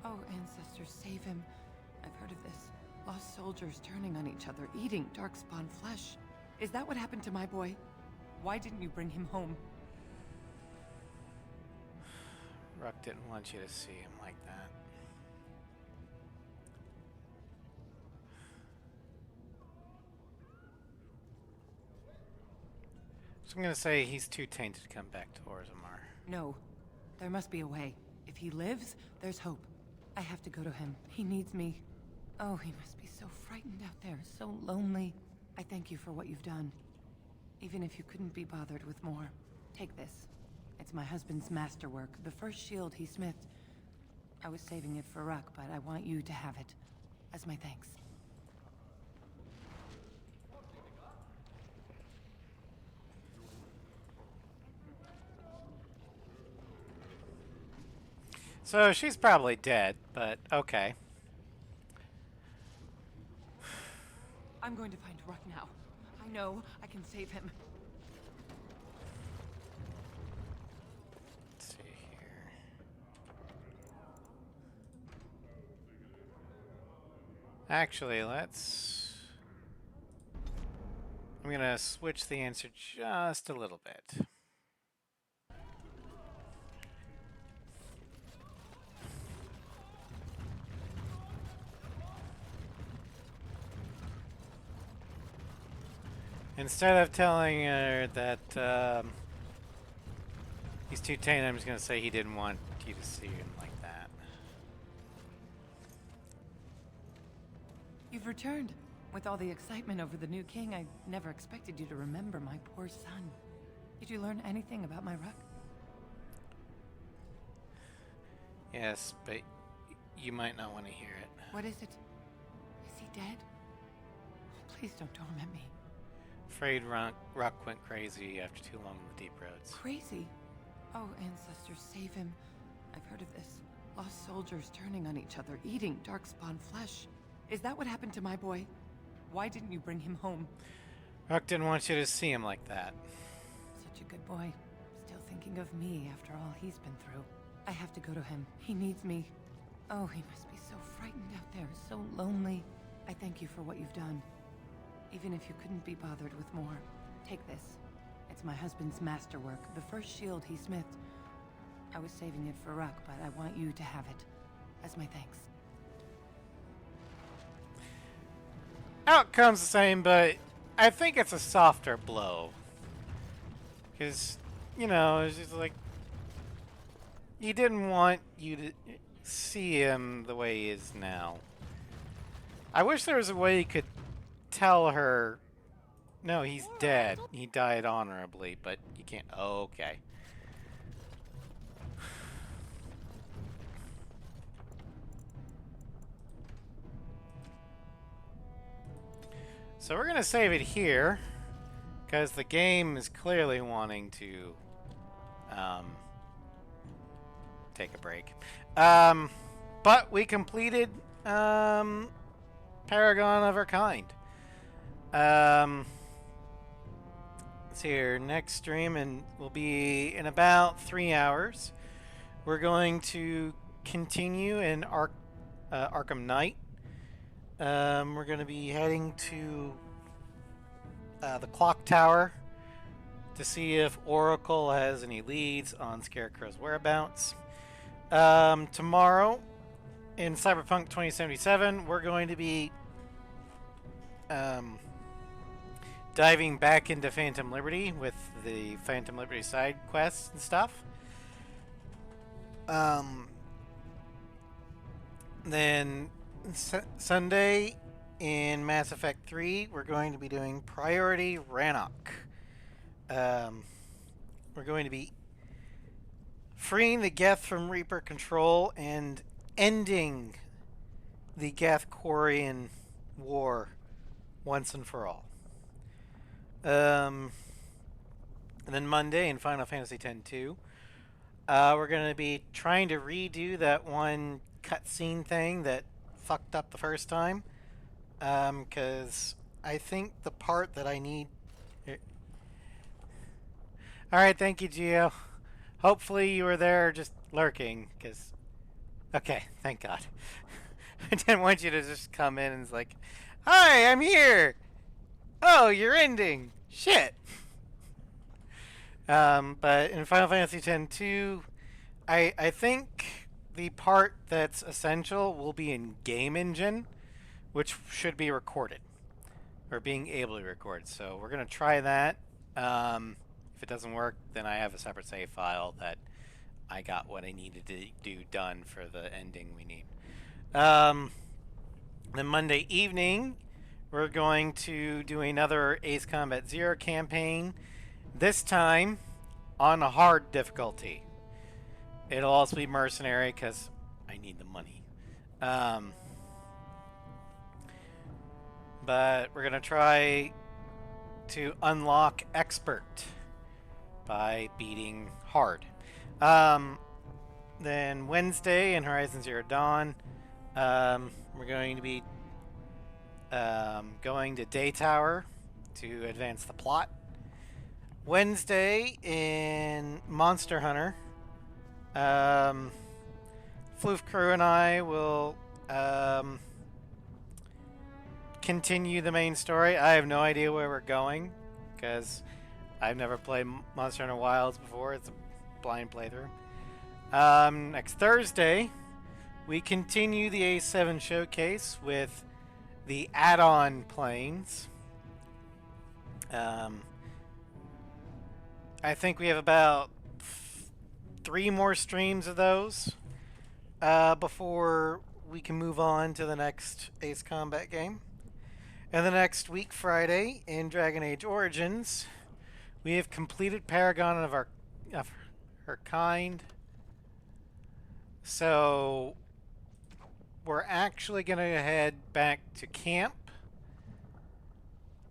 Oh, ancestors, save him. I've heard of this. Lost soldiers turning on each other, eating darkspawn flesh. Is that what happened to my boy? Why didn't you bring him home?
Ruck didn't want you to see him like that. So I'm gonna say he's too tainted to come back to Orzammar.
No. There must be a way. If he lives, there's hope. I have to go to him. He needs me. Oh, he must be so frightened out there, so lonely. I thank you for what you've done. Even if you couldn't be bothered with more. Take this. It's my husband's masterwork, the first shield he smithed. I was saving it for Ruck, but I want you to have it. As my thanks.
So she's probably dead, but okay.
I'm going to find Ruck now. I know I can save him.
Let's see here. Actually, I'm gonna switch the answer just a little bit. Instead of telling her that he's too tame, I'm just going to say he didn't want you to see him like that.
You've returned. With all the excitement over the new king, I never expected you to remember my poor son. Did you learn anything about my Ruck?
Yes, but you might not want to hear it.
What is it? Is he dead? Please don't torment me.
Afraid Ruck went crazy after too long in the deep roads.
Crazy? Oh, ancestors, save him. I've heard of this. Lost soldiers turning on each other, eating darkspawn flesh. Is that what happened to my boy? Why didn't you bring him home?
Ruck didn't want you to see him like that.
Such a good boy. Still thinking of me after all he's been through. I have to go to him. He needs me. Oh, he must be so frightened out there, so lonely. I thank you for what you've done. Even if you couldn't be bothered with more, take this. It's my husband's masterwork, the first shield he smithed. I was saving it for Ruck, but I want you to have it. As my thanks.
Outcome's the same, but I think it's a softer blow. Because, you know, it's just like... He didn't want you to see him the way he is now. I wish there was a way you could tell her, no, he's dead. He died honorably, but you can't. Oh, okay. So we're going to save it here, because the game is clearly wanting to take a break. But we completed Paragon of our kind. Let's see here. Next stream will be in about 3 hours. We're going to continue in Arkham Knight. We're going to be heading to the Clock Tower to see if Oracle has any leads on Scarecrow's whereabouts. Tomorrow in Cyberpunk 2077, we're going to be diving back into Phantom Liberty with the Phantom Liberty side quests and stuff. Then Sunday in Mass Effect 3, we're going to be doing Priority Rannoch. We're going to be freeing the Geth from Reaper control and ending the Geth-Quarian war once and for all. And then Monday in Final Fantasy X-2, we're going to be trying to redo that one cutscene thing that fucked up the first time. Because I think the part that I need... Alright, thank you, Gio. Hopefully you were there just lurking, because... Okay, thank God. I didn't want you to just come in and it's like, hi, I'm here! Oh, you're ending! Shit! But in Final Fantasy X-2, I think the part that's essential will be in Game Engine, which should be recorded. Or being able to record. So we're going to try that. If it doesn't work, then I have a separate save file that I got what I needed to do done for the ending we need. Then Monday evening, we're going to do another Ace Combat Zero campaign. This time on a hard difficulty. It'll also be mercenary because I need the money. But we're going to try to unlock Expert by beating hard. Then Wednesday in Horizon Zero Dawn, we're going to be going to Day Tower to advance the plot. Wednesday in Monster Hunter, Floof Crew and I will continue the main story. I have no idea where we're going because I've never played Monster Hunter Wilds before. It's a blind playthrough. Next Thursday, we continue the A7 showcase with the add-on planes. I think we have about 3 more streams of those before we can move on to the next Ace Combat game. And the next week, Friday, in Dragon Age Origins, we have completed Paragon of her kind. So we're actually going to head back to camp.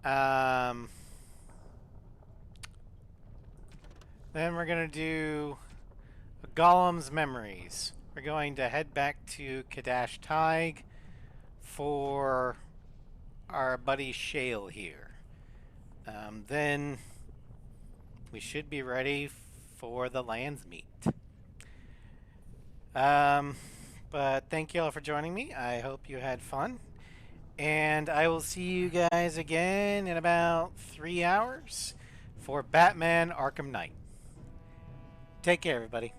Then we're going to do Golem's Memories. We're going to head back to Kadash Tig for our buddy Shale here. Then we should be ready for the Lands meet. But thank you all for joining me. I hope you had fun. And I will see you guys again in about 3 hours for Batman Arkham Knight. Take care, everybody.